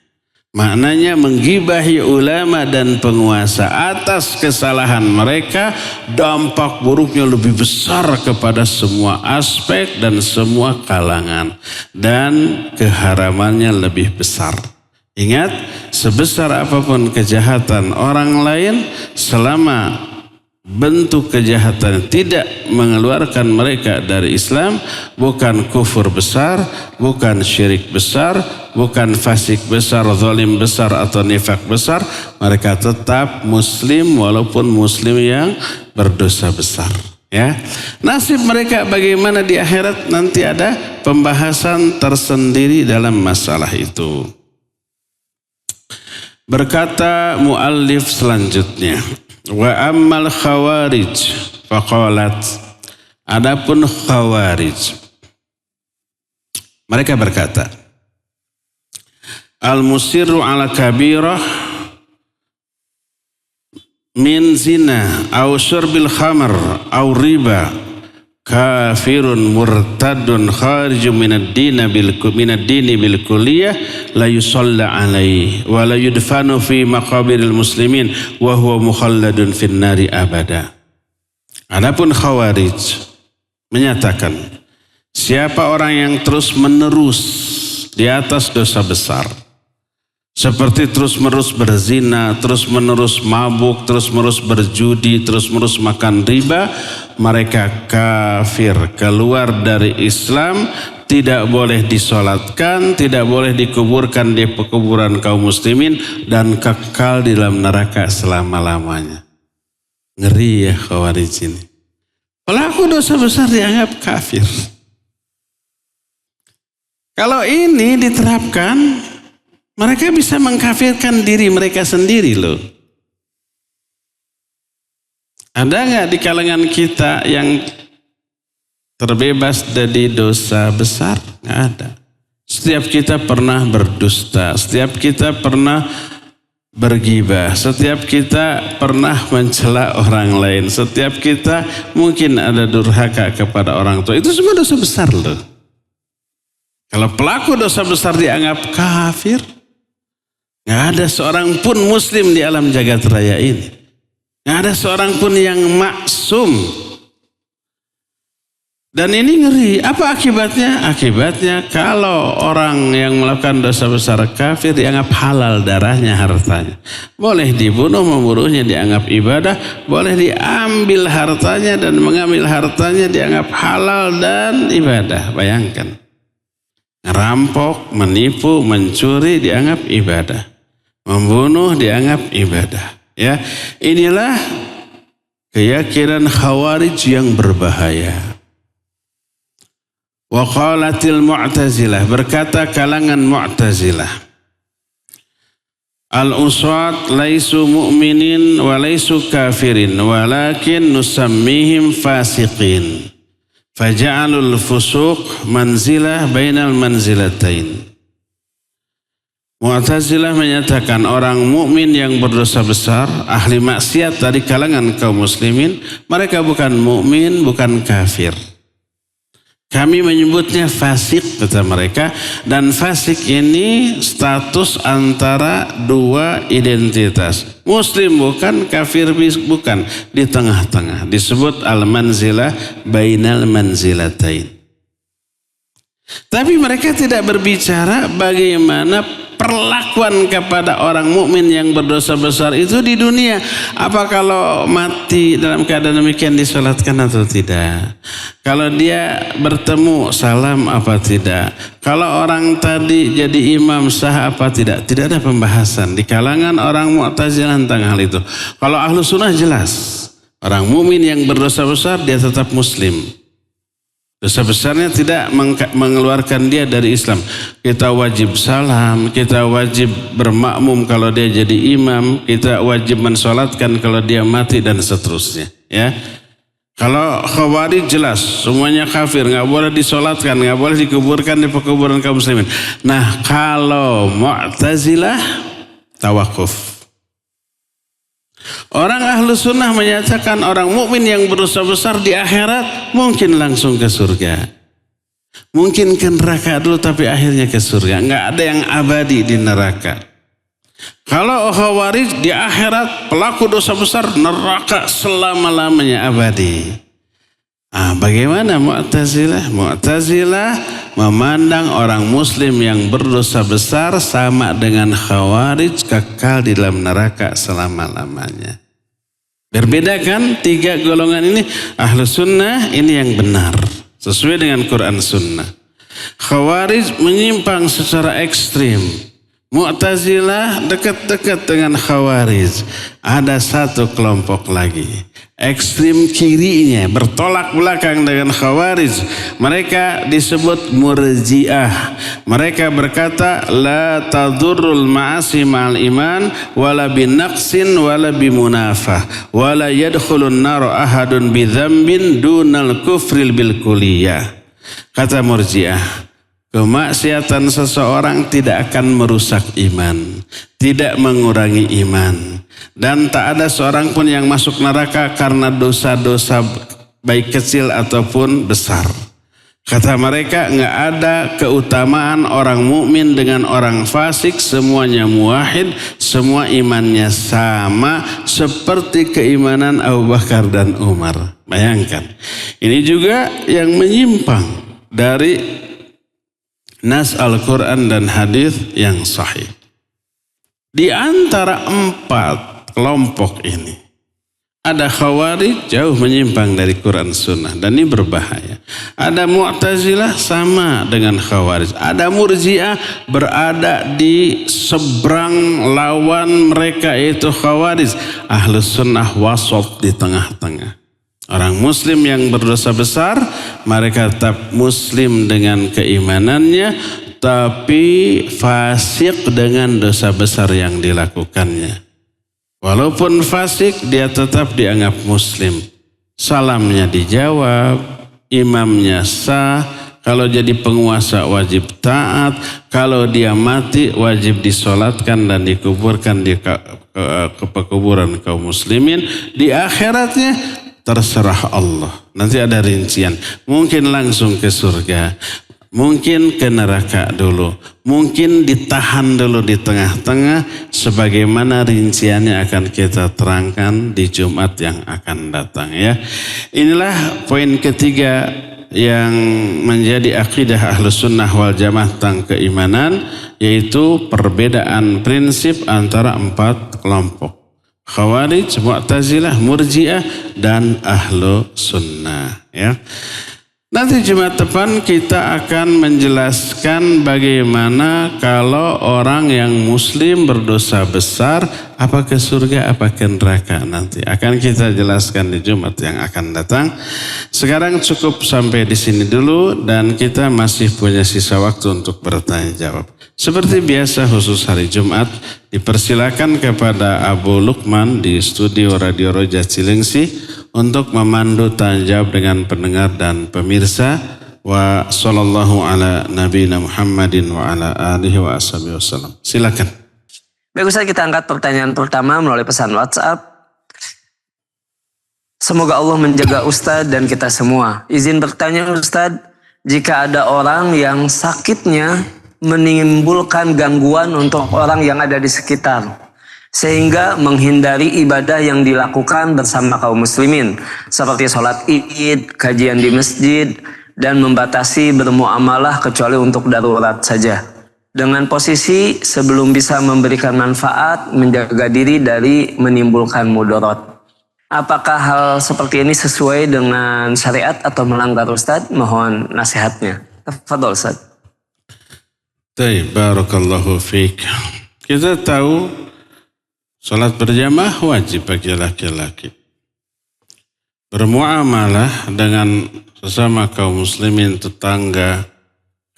Maknanya menggibahi ulama dan penguasa atas kesalahan mereka, dampak buruknya lebih besar kepada semua aspek dan semua kalangan. Dan keharamannya lebih besar. Ingat, sebesar apapun kejahatan orang lain, selama bentuk kejahatan tidak mengeluarkan mereka dari Islam, bukan kufur besar, bukan syirik besar, bukan fasik besar, zalim besar atau nifak besar, mereka tetap muslim walaupun muslim yang berdosa besar. Ya, nasib mereka bagaimana di akhirat nanti ada pembahasan tersendiri dalam masalah itu. Berkata muallif selanjutnya, wa ammal khawarij faqalat, adapun khawarij mereka berkata, al musirru ala kabirah min zina au syurbil khamar au riba kafirun murtadun kharijun minad dini bil kulliyah la yusalla alaihi wa la yudfanu fi maqabiril muslimin wa huwa mukhalladun fin nari abada. Adapun khawarij menyatakan, siapa orang yang terus menerus di atas dosa besar, seperti terus-menerus berzina, terus-menerus mabuk, terus-menerus berjudi, terus-menerus makan riba, mereka kafir, keluar dari Islam, tidak boleh disolatkan, tidak boleh dikuburkan di pekuburan kaum muslimin, dan kekal di dalam neraka selama-lamanya. Ngeri ya khawarij ini. Pelaku dosa besar dianggap kafir. Kalau ini diterapkan, mereka bisa mengkafirkan diri mereka sendiri loh. Ada nggak di kalangan kita yang terbebas dari dosa besar? Nggak ada. Setiap kita pernah berdusta, setiap kita pernah bergibah, setiap kita pernah mencela orang lain, setiap kita mungkin ada durhaka kepada orang tua. Itu semua dosa besar loh. Kalau pelaku dosa besar dianggap kafir, nggak ada seorang pun muslim di alam jagat raya ini. Nggak ada seorang pun yang maksum. Dan ini ngeri. Apa akibatnya? Akibatnya kalau orang yang melakukan dosa besar kafir dianggap halal darahnya, hartanya. Boleh dibunuh, membunuhnya dianggap ibadah. Boleh diambil hartanya dan mengambil hartanya dianggap halal dan ibadah. Bayangkan. Ngerampok, menipu, mencuri dianggap ibadah. Membunuh dianggap ibadah. Ya, inilah keyakinan Khawarij yang berbahaya. Wa qalatil Mu'tazilah, berkata kalangan Mu'tazilah, al-uswat laisu mu'minin wa laisu kafirin walakin nusammihim fasiqin faja'alul fusuq manzilah bainal manzilatain. Mu'tazilah menyatakan orang mukmin yang berdosa besar, ahli maksiat dari kalangan kaum muslimin, mereka bukan mukmin, bukan kafir. Kami menyebutnya fasik, kata mereka, dan fasik ini status antara dua identitas. Muslim bukan, kafir bukan, di tengah-tengah. Disebut al-manzilah bainal manzilatain. Tapi mereka tidak berbicara bagaimana perlakuan kepada orang mukmin yang berdosa besar itu di dunia. Apa kalau mati dalam keadaan demikian disolatkan atau tidak? Kalau dia bertemu salam apa tidak? Kalau orang tadi jadi imam sah apa tidak? Tidak ada pembahasan di kalangan orang Mu'tazilah tentang hal itu. Kalau ahlu sunnah jelas, orang mukmin yang berdosa besar dia tetap muslim. Dosa besarnya tidak mengeluarkan dia dari Islam. Kita wajib salam, kita wajib bermakmum kalau dia jadi imam, kita wajib mensolatkan kalau dia mati dan seterusnya. Ya, kalau Khawarij jelas semuanya kafir, nggak boleh disolatkan, nggak boleh dikuburkan di pekuburan kaum muslimin. Nah, kalau Mu'tazilah tawakuf. Orang ahlu sunnah menyatakan orang mukmin yang berdosa besar di akhirat mungkin langsung ke surga. Mungkin ke neraka dulu tapi akhirnya ke surga. Enggak ada yang abadi di neraka. Kalau Khawarij di akhirat pelaku dosa besar neraka selama-lamanya abadi. Bagaimana Mu'tazilah? Mu'tazilah memandang orang muslim yang berdosa besar sama dengan Khawarij kekal di dalam neraka selama-lamanya. Berbeda kan tiga golongan ini? Ahlu sunnah ini yang benar sesuai dengan Quran sunnah. Khawarij menyimpang secara ekstrim. Mu'tazilah dekat-dekat dengan Khawarij. Ada satu kelompok lagi. Ekstrim kirinya bertolak belakang dengan Khawarij. Mereka disebut Murji'ah. Mereka berkata la tadurrul ma'asi ma'al iman wala binaqsin wala bimunafah wala yadkhulun nar ahadun bidzambin dunal kufril bil kulliyah. Kata Murji'ah, kemaksiatan seseorang tidak akan merusak iman, tidak mengurangi iman. Dan tak ada seorang pun yang masuk neraka karena dosa-dosa baik kecil ataupun besar. Kata mereka, nggak ada keutamaan orang mukmin dengan orang fasik, semuanya muwahhid, semua imannya sama seperti keimanan Abu Bakar dan Umar. Bayangkan, ini juga yang menyimpang dari nas Al-Quran dan hadis yang sahih. Di antara empat kelompok ini, ada Khawarij jauh menyimpang dari Quran Sunnah dan ini berbahaya. Ada Mu'tazilah sama dengan Khawarij. Ada Murji'ah berada di seberang lawan mereka yaitu Khawarij. Ahlus Sunnah wasat di tengah-tengah. Orang muslim yang berdosa besar, mereka tetap muslim dengan keimanannya, tapi fasik dengan dosa besar yang dilakukannya. Walaupun fasik, dia tetap dianggap muslim. Salamnya dijawab, imamnya sah, kalau jadi penguasa wajib taat, kalau dia mati wajib disolatkan dan dikuburkan di ke pekuburan kaum muslimin. Di akhiratnya terserah Allah. Nanti ada rincian. Mungkin langsung ke surga, mungkin ke neraka dulu, mungkin ditahan dulu di tengah-tengah, sebagaimana rinciannya akan kita terangkan di Jumat yang akan datang ya. Inilah poin ketiga yang menjadi akidah Ahlus Sunnah wal Jamaah tentang keimanan, yaitu perbedaan prinsip antara 4 kelompok. Khawarij, Mu'tazilah, Murji'ah, dan Ahlu Sunnah ya. Nanti Jumat depan kita akan menjelaskan bagaimana kalau orang yang muslim berdosa besar, apa ke surga, apa ke neraka. Nanti akan kita jelaskan di Jumat yang akan datang. Sekarang cukup sampai di sini dulu dan kita masih punya sisa waktu untuk bertanya jawab. Seperti biasa khusus hari Jumat, dipersilakan kepada Abu Lukman di studio Radio Roja Cilengsi untuk memandu tanya jawab dengan pendengar dan pemirsa. Wa sallallahu ala nabiyina Muhammadin wa ala alihi wa ashabihi wasallam. Silakan. Baik Ustaz, kita angkat pertanyaan pertama melalui pesan WhatsApp. Semoga Allah menjaga Ustaz dan kita semua. Izin bertanya Ustaz, jika ada orang yang sakitnya menimbulkan gangguan untuk orang yang ada di sekitar, sehingga menghindari ibadah yang dilakukan bersama kaum muslimin seperti sholat id, kajian di masjid, dan membatasi bermuamalah kecuali untuk darurat saja, dengan posisi sebelum bisa memberikan manfaat menjaga diri dari menimbulkan mudarat. Apakah hal seperti ini sesuai dengan syariat atau melanggar Ustaz? Mohon nasihatnya. Tafadhol Ustaz. Barakallahu fiik. Kita tahu salat berjamaah wajib bagi laki-laki. Bermuamalah dengan sesama kaum muslimin, tetangga,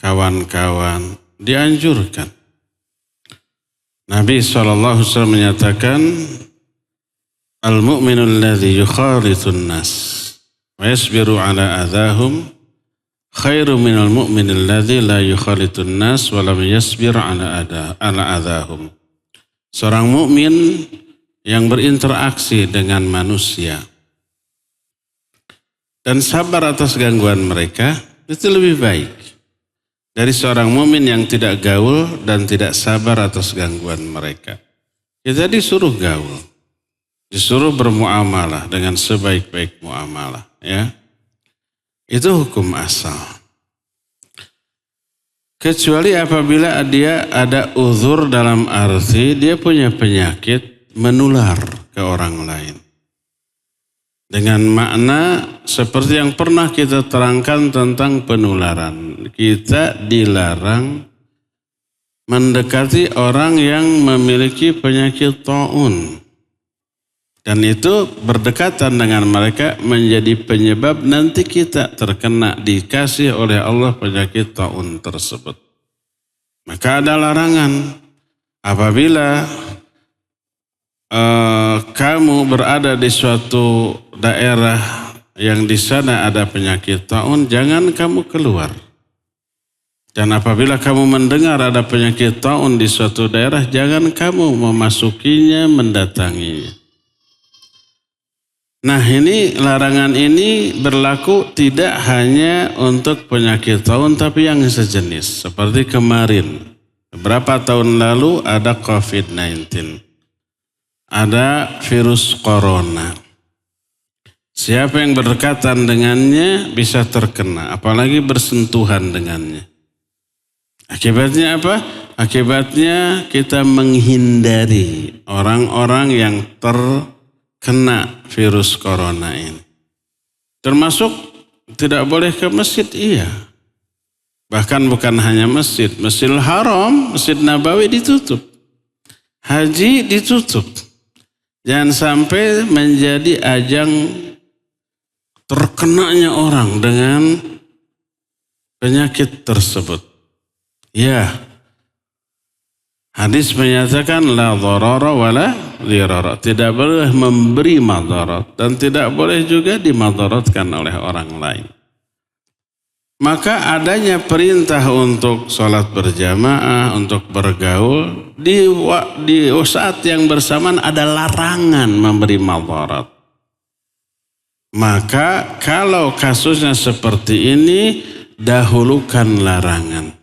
kawan-kawan dianjurkan. Nabi SAW menyatakan, Al-mu'minul ladzi yukhalitun nas wa yasbiru ala adahum khairu minal mu'minil ladzi la yukhalitun nas wa lam yasbir ala adahum. Seorang mukmin yang berinteraksi dengan manusia dan sabar atas gangguan mereka itu lebih baik dari seorang mukmin yang tidak gaul dan tidak sabar atas gangguan mereka. Kita disuruh gaul, disuruh bermuamalah dengan sebaik-baik muamalah ya. Itu hukum asal. Kecuali apabila dia ada uzur dalam arti dia punya penyakit menular ke orang lain. Dengan makna seperti yang pernah kita terangkan tentang penularan. Kita dilarang mendekati orang yang memiliki penyakit taun. Dan itu berdekatan dengan mereka menjadi penyebab nanti kita terkena dikasih oleh Allah penyakit taun tersebut. Maka ada larangan apabila kamu berada di suatu daerah yang di sana ada penyakit taun, jangan kamu keluar. Dan apabila kamu mendengar ada penyakit taun di suatu daerah, jangan kamu memasukinya, mendatanginya. Nah ini larangan ini berlaku tidak hanya untuk penyakit taun tapi yang sejenis. Seperti kemarin, beberapa tahun lalu ada COVID-19. Ada virus corona. Siapa yang berdekatan dengannya bisa terkena, apalagi bersentuhan dengannya. Akibatnya apa? Akibatnya kita menghindari orang-orang yang terkena virus corona ini. Termasuk tidak boleh ke masjid, iya. Bahkan bukan hanya masjid, Masjidil Haram, Masjid Nabawi ditutup. Haji ditutup. Jangan sampai menjadi ajang terkenanya orang dengan penyakit tersebut. Ya, Hadis menyatakan la dharara wala dirara. Tidak boleh memberi madarat dan tidak boleh juga dimadaratkan oleh orang lain. Maka adanya perintah untuk sholat berjamaah, untuk bergaul, di saat yang bersamaan ada larangan memberi madarat. Maka kalau kasusnya seperti ini, dahulukan larangan.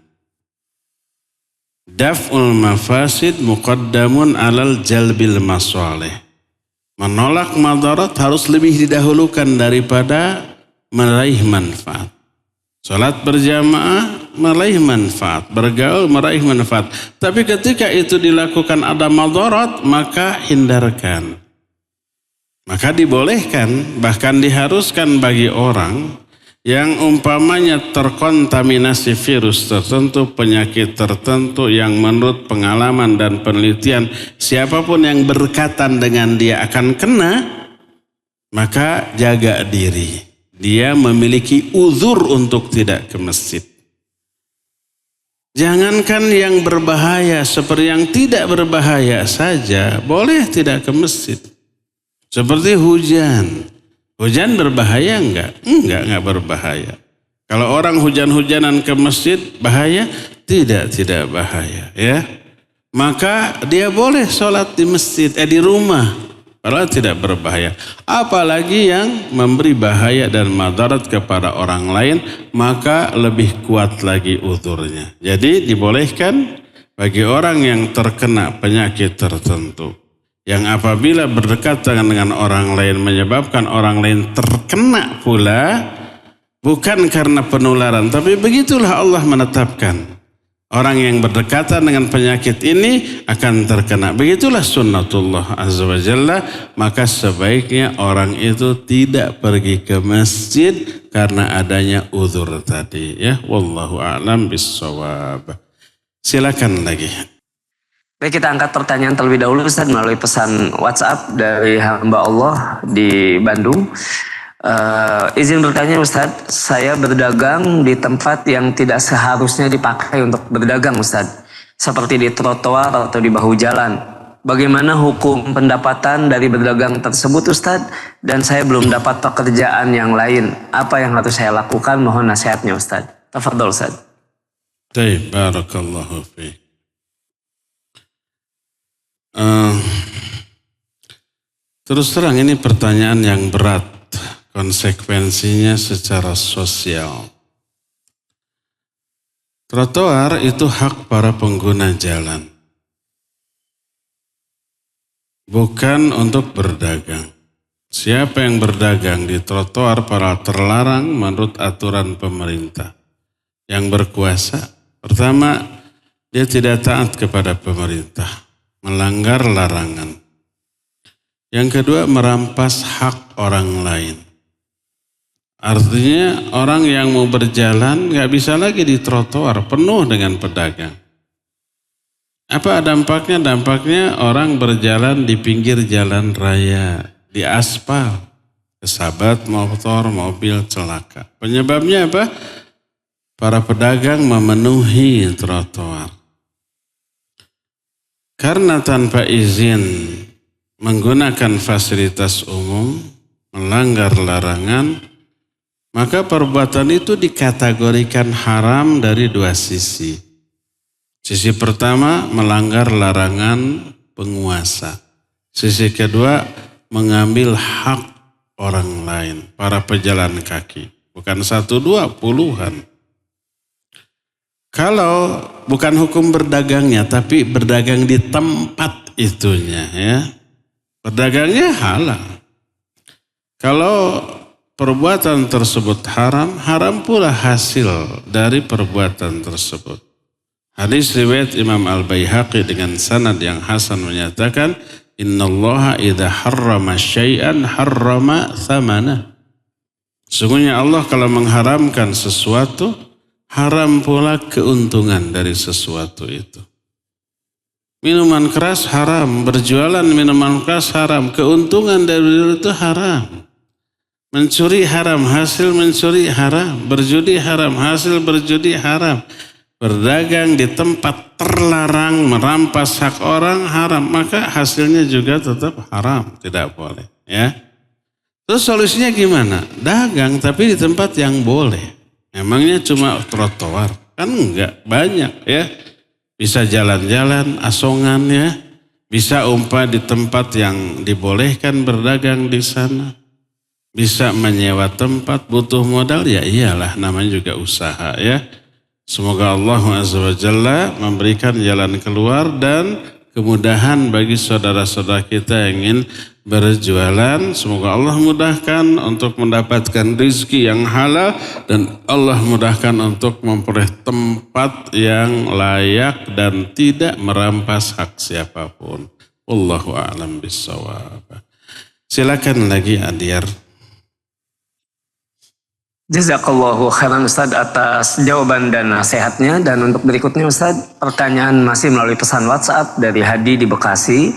Daf'ul mafasid muqaddamun alal jalbil masalih. Menolak madarat harus lebih didahulukan daripada meraih manfaat. Salat berjamaah meraih manfaat, bergaul meraih manfaat. Tapi ketika itu dilakukan ada madarat, maka hindarkan. Maka dibolehkan, bahkan diharuskan bagi orang yang umpamanya terkontaminasi virus tertentu, penyakit tertentu yang menurut pengalaman dan penelitian siapapun yang berkaitan dengan dia akan kena, maka jaga diri. Dia memiliki uzur untuk tidak ke masjid. Jangankan yang berbahaya, seperti yang tidak berbahaya saja boleh tidak ke masjid. Seperti hujan. Hujan berbahaya enggak? Enggak berbahaya. Kalau orang hujan-hujanan ke masjid bahaya? Tidak bahaya, ya. Maka dia boleh sholat di masjid, di rumah. Kalau tidak berbahaya. Apalagi yang memberi bahaya dan madarat kepada orang lain, maka lebih kuat lagi uzurnya. Jadi dibolehkan bagi orang yang terkena penyakit tertentu, yang apabila berdekatan dengan orang lain menyebabkan orang lain terkena pula, bukan karena penularan, tapi begitulah Allah menetapkan. Orang yang berdekatan dengan penyakit ini akan terkena. Begitulah sunnatullah azza wa jalla. Maka sebaiknya orang itu tidak pergi ke masjid karena adanya uzur tadi. Ya, wallahu a'lam bissawab. Silakan lagi. Baik, kita angkat pertanyaan terlebih dahulu Ustaz melalui pesan WhatsApp dari hamba Allah di Bandung. Izin bertanya Ustaz, saya berdagang di tempat yang tidak seharusnya dipakai untuk berdagang Ustaz, seperti di trotoar atau di bahu jalan. Bagaimana hukum pendapatan dari berdagang tersebut Ustaz? Dan saya belum dapat pekerjaan yang lain. Apa yang harus saya lakukan? Mohon nasihatnya Ustaz. Tafadhol Ustaz. Baik, barakallahu fiik. Terus terang ini pertanyaan yang berat. Konsekuensinya secara sosial. Trotoar itu hak para pengguna jalan. Bukan untuk berdagang. Siapa yang berdagang di trotoar para terlarang menurut aturan pemerintah. Yang berkuasa, pertama, dia tidak taat kepada pemerintah. Melanggar larangan. Yang kedua, merampas hak orang lain. Artinya orang yang mau berjalan gak bisa lagi di trotoar penuh dengan pedagang. Apa dampaknya? Dampaknya orang berjalan di pinggir jalan raya, di aspal. Kesabat motor, mobil celaka. Penyebabnya apa? Para pedagang memenuhi trotoar. Karena tanpa izin menggunakan fasilitas umum, melanggar larangan, maka perbuatan itu dikategorikan haram dari dua sisi. Sisi pertama, melanggar larangan penguasa. Sisi kedua, mengambil hak orang lain, para pejalan kaki. Bukan satu, dua, puluhan. Kalau bukan hukum berdagangnya, tapi berdagang di tempat itunya, ya. Berdagangnya halal. Kalau perbuatan tersebut haram, haram pula hasil dari perbuatan tersebut. Hadis riwayat Imam Al-Baihaqi dengan sanad yang hasan menyatakan, Innallaha idza harrama syai'an harrama thamana. Sesungguhnya Allah kalau mengharamkan sesuatu, haram pula keuntungan dari sesuatu itu. Minuman keras haram, berjualan minuman keras haram, keuntungan dari itu haram. Mencuri haram, hasil mencuri haram. Berjudi haram, hasil berjudi haram. berdagang di tempat terlarang, merampas hak orang haram, maka hasilnya juga tetap haram, tidak boleh. Ya. Terus solusinya gimana? Dagang tapi di tempat yang boleh. Emangnya cuma trotoar? Kan enggak, banyak ya. Bisa jalan-jalan, asongan ya. Bisa umpah di tempat yang dibolehkan berdagang di sana. Bisa menyewa tempat, butuh modal, ya iyalah namanya juga usaha ya. Semoga Allah Azza wa Jalla memberikan jalan keluar dan kemudahan bagi saudara-saudara kita yang ingin berjualan. Semoga Allah mudahkan untuk mendapatkan rezeki yang halal dan Allah mudahkan untuk memperoleh tempat yang layak dan tidak merampas hak siapapun. Wallahu a'lam bissawab. Silakan lagi Adyar. Jazakallahu khairan Ustaz atas jawaban dan nasihatnya. Dan untuk berikutnya Ustaz, pertanyaan masih melalui pesan WhatsApp dari Hadi di Bekasi.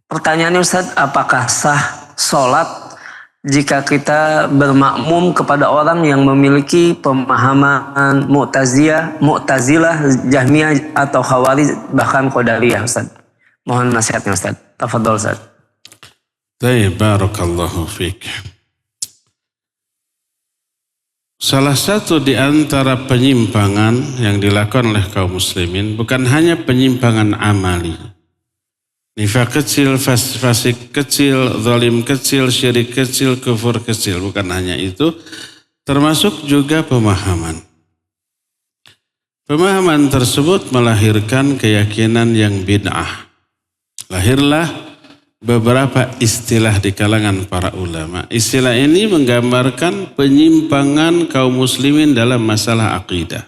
Pertanyaannya Ustaz, apakah sah sholat jika kita bermakmum kepada orang yang memiliki pemahaman Mu'tazilah, Jahmiyah atau Khawarij bahkan Qadariyah Ustaz? Mohon nasihatnya Ustaz. Tafadhol Ustaz. Barakallahu fiik. Salah satu di antara penyimpangan yang dilakukan oleh kaum muslimin bukan hanya penyimpangan amali. Nifaq kecil, fasik kecil, zalim kecil, syirik kecil, kufur kecil. Bukan hanya itu, termasuk juga pemahaman. Pemahaman tersebut melahirkan keyakinan yang bid'ah. Lahirlah beberapa istilah di kalangan para ulama. Istilah ini menggambarkan penyimpangan kaum muslimin dalam masalah akidah.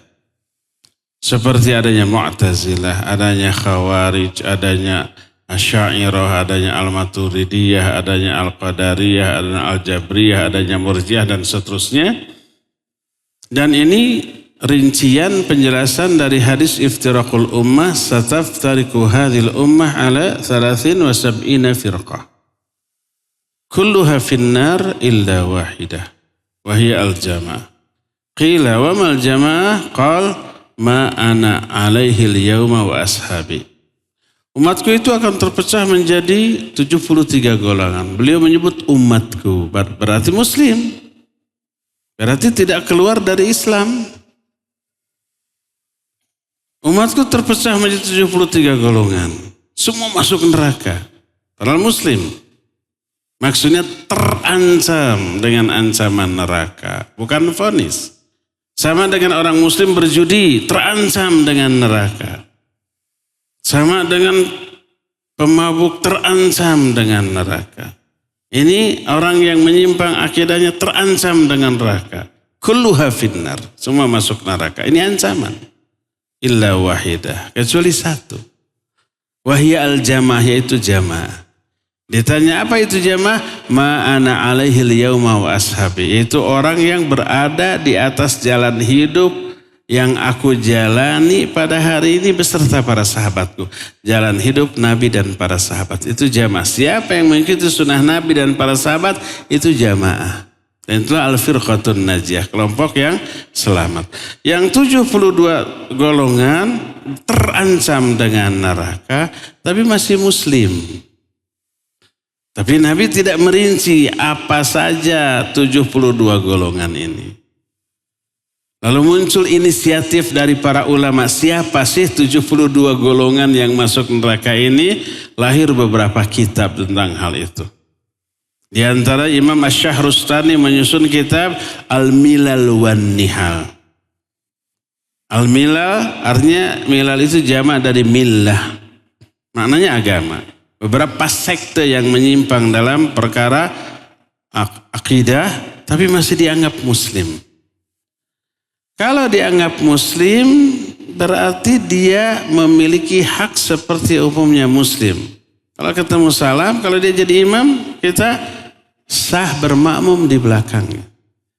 Seperti adanya Mu'tazilah, adanya Khawarij, adanya Asy'ariyah, adanya Al-Maturidiyah, adanya Al-Qadariyah, adanya Al-Jabriyah, adanya Murji'ah dan seterusnya. Dan ini rincian penjelasan dari hadis iftiraqul ummah, sataftariku hadhil ummah ala 73 firqah kulluha finnar illa wahidah wa hiya al-jamaah. Qila wa mal jamaah? Qal ma ana alaihi al-yawma wa ashabi. Umatku itu akan terpecah menjadi 73 golongan. Beliau menyebut umatku, berarti muslim, berarti tidak keluar dari Islam. Umatku terpecah menjadi 73 golongan. Semua masuk neraka. Padahal muslim. Maksudnya terancam dengan ancaman neraka. Bukan vonis. Sama dengan orang muslim berjudi. Terancam dengan neraka. Sama dengan pemabuk terancam dengan neraka. Ini orang yang menyimpang akidahnya terancam dengan neraka. Kulluha finnar. Semua masuk neraka. Ini ancaman. Illa wahidah, kecuali satu. Wahya al-jamaah, yaitu jamaah. Ditanya apa itu jamaah? Ma ana alaihi al-yawma wa ashabi, yaitu orang yang berada di atas jalan hidup yang aku jalani pada hari ini beserta para sahabatku. Jalan hidup Nabi dan para sahabat, itu jamaah. Siapa yang mengikuti sunnah Nabi dan para sahabat, itu jamaah. Dan itulah al-firqatun najiyah, kelompok yang selamat. Yang 72 golongan terancam dengan neraka, tapi masih muslim. Tapi Nabi tidak merinci apa saja 72 golongan ini. Lalu muncul inisiatif dari para ulama, siapa sih 72 golongan yang masuk neraka ini? Lahir beberapa kitab tentang hal itu. Di antara Imam Asy-Syahrustani menyusun kitab Al-Milal wan Nihal. Al-Milal artinya milal itu jamak dari millah. Maknanya agama. Beberapa sekte yang menyimpang dalam perkara akidah tapi masih dianggap muslim. Kalau dianggap muslim berarti dia memiliki hak seperti umumnya muslim. Kalau ketemu salam, kalau dia jadi imam, kita sah bermakmum di belakangnya.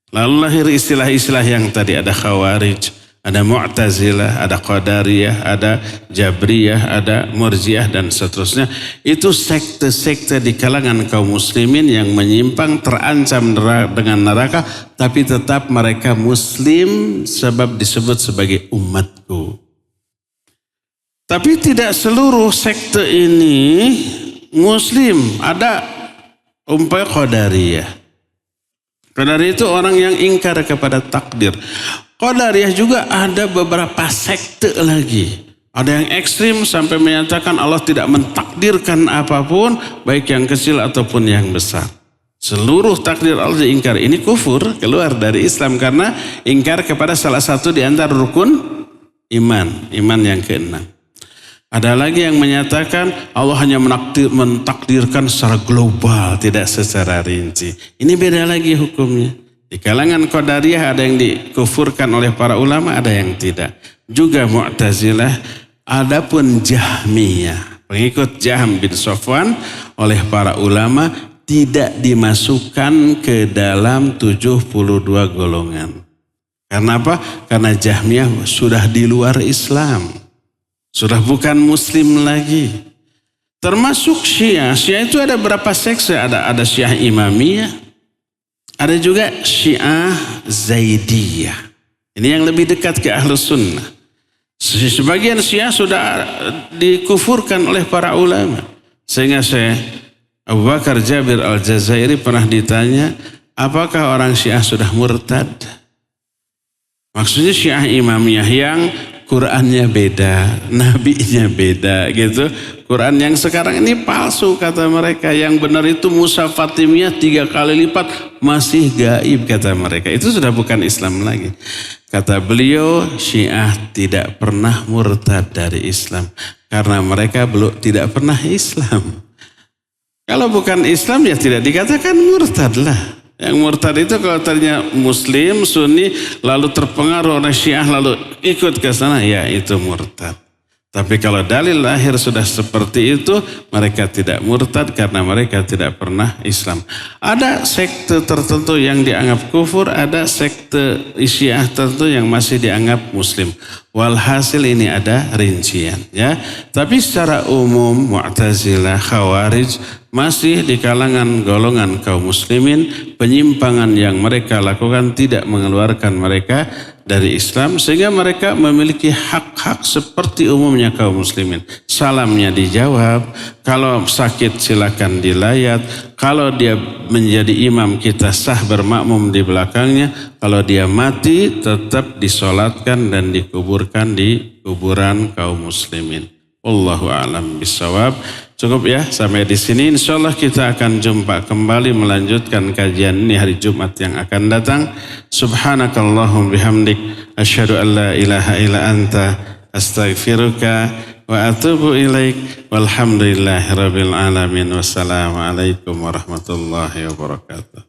Lalu lahir istilah-istilah yang tadi, ada Khawarij, Ada Mu'tazilah, ada Qadariyah, ada Jabriyah, ada Murji'ah dan seterusnya. Itu sekte-sekte di kalangan kaum muslimin yang menyimpang, terancam dengan neraka, tapi tetap mereka muslim sebab disebut sebagai umatku. Tapi tidak seluruh sekte ini muslim. Ada umpamanya Qadariyah. Qadariyah itu orang yang ingkar kepada takdir. Qadariyah juga ada beberapa sekte lagi. Ada yang ekstrim sampai menyatakan Allah tidak mentakdirkan apapun, baik yang kecil ataupun yang besar. Seluruh takdir Allah diingkar. Ini kufur, keluar dari Islam karena ingkar kepada salah satu di antara rukun iman yang keenam. Ada lagi yang menyatakan Allah hanya mentakdirkan secara global, tidak secara rinci. Ini beda lagi hukumnya. Di kalangan Qadariyah ada yang dikufurkan oleh para ulama, ada yang tidak. Juga Mu'tazilah, adapun Jahmiyah, pengikut Jahm bin Safwan oleh para ulama tidak dimasukkan ke dalam 72 golongan. Karena apa? Karena Jahmiyah sudah di luar Islam. Sudah bukan muslim lagi. Termasuk Syiah. Syiah itu ada berapa sekte? Ada Syiah Imamiyah. Ada juga Syiah Zaidiyah. Ini yang lebih dekat ke Ahlus Sunnah. Sebagian Syiah sudah dikufurkan oleh para ulama. Sehingga Abu Bakar Jabir Al-Jazairi pernah ditanya, apakah orang Syiah sudah murtad? Maksudnya Syiah Imamiyah yang Qurannya beda, nabinya beda gitu. Quran yang sekarang ini palsu kata mereka. Yang benar itu Mushaf Fatimiyah 3 kali lipat, masih gaib kata mereka. Itu sudah bukan Islam lagi. Kata beliau, Syiah tidak pernah murtad dari Islam. Karena mereka tidak pernah Islam. Kalau bukan Islam ya tidak dikatakan murtad lah. Yang murtad itu kalau tadinya Muslim, Sunni, lalu terpengaruh oleh Syiah, lalu ikut ke sana, ya itu murtad. Tapi kalau dalil lahir sudah seperti itu, mereka tidak murtad karena mereka tidak pernah Islam. Ada sekte tertentu yang dianggap kufur, ada sekte Syiah tertentu yang masih dianggap Muslim. Walhasil ini ada rincian, ya. Tapi secara umum Mu'tazilah, Khawarij masih di kalangan golongan kaum muslimin. Penyimpangan yang mereka lakukan tidak mengeluarkan mereka dari Islam, sehingga mereka memiliki hak-hak seperti umumnya kaum muslimin. Salamnya dijawab, kalau sakit silakan dilayat, kalau dia menjadi imam kita sah bermakmum di belakangnya, kalau dia mati tetap disolatkan dan dikuburkan di kuburan kaum muslimin. Wallahu a'lam bishawab. Cukup ya sampai di sini. Insyaallah kita akan jumpa kembali melanjutkan kajian ini hari Jumat yang akan datang. Subhanakallahum bihamdik asyhadu an la ilaha illa anta astaghfiruka wa atubu ilaik. Walhamdulillahirabbil alamin. Wassalamualaikum warahmatullahi wabarakatuh.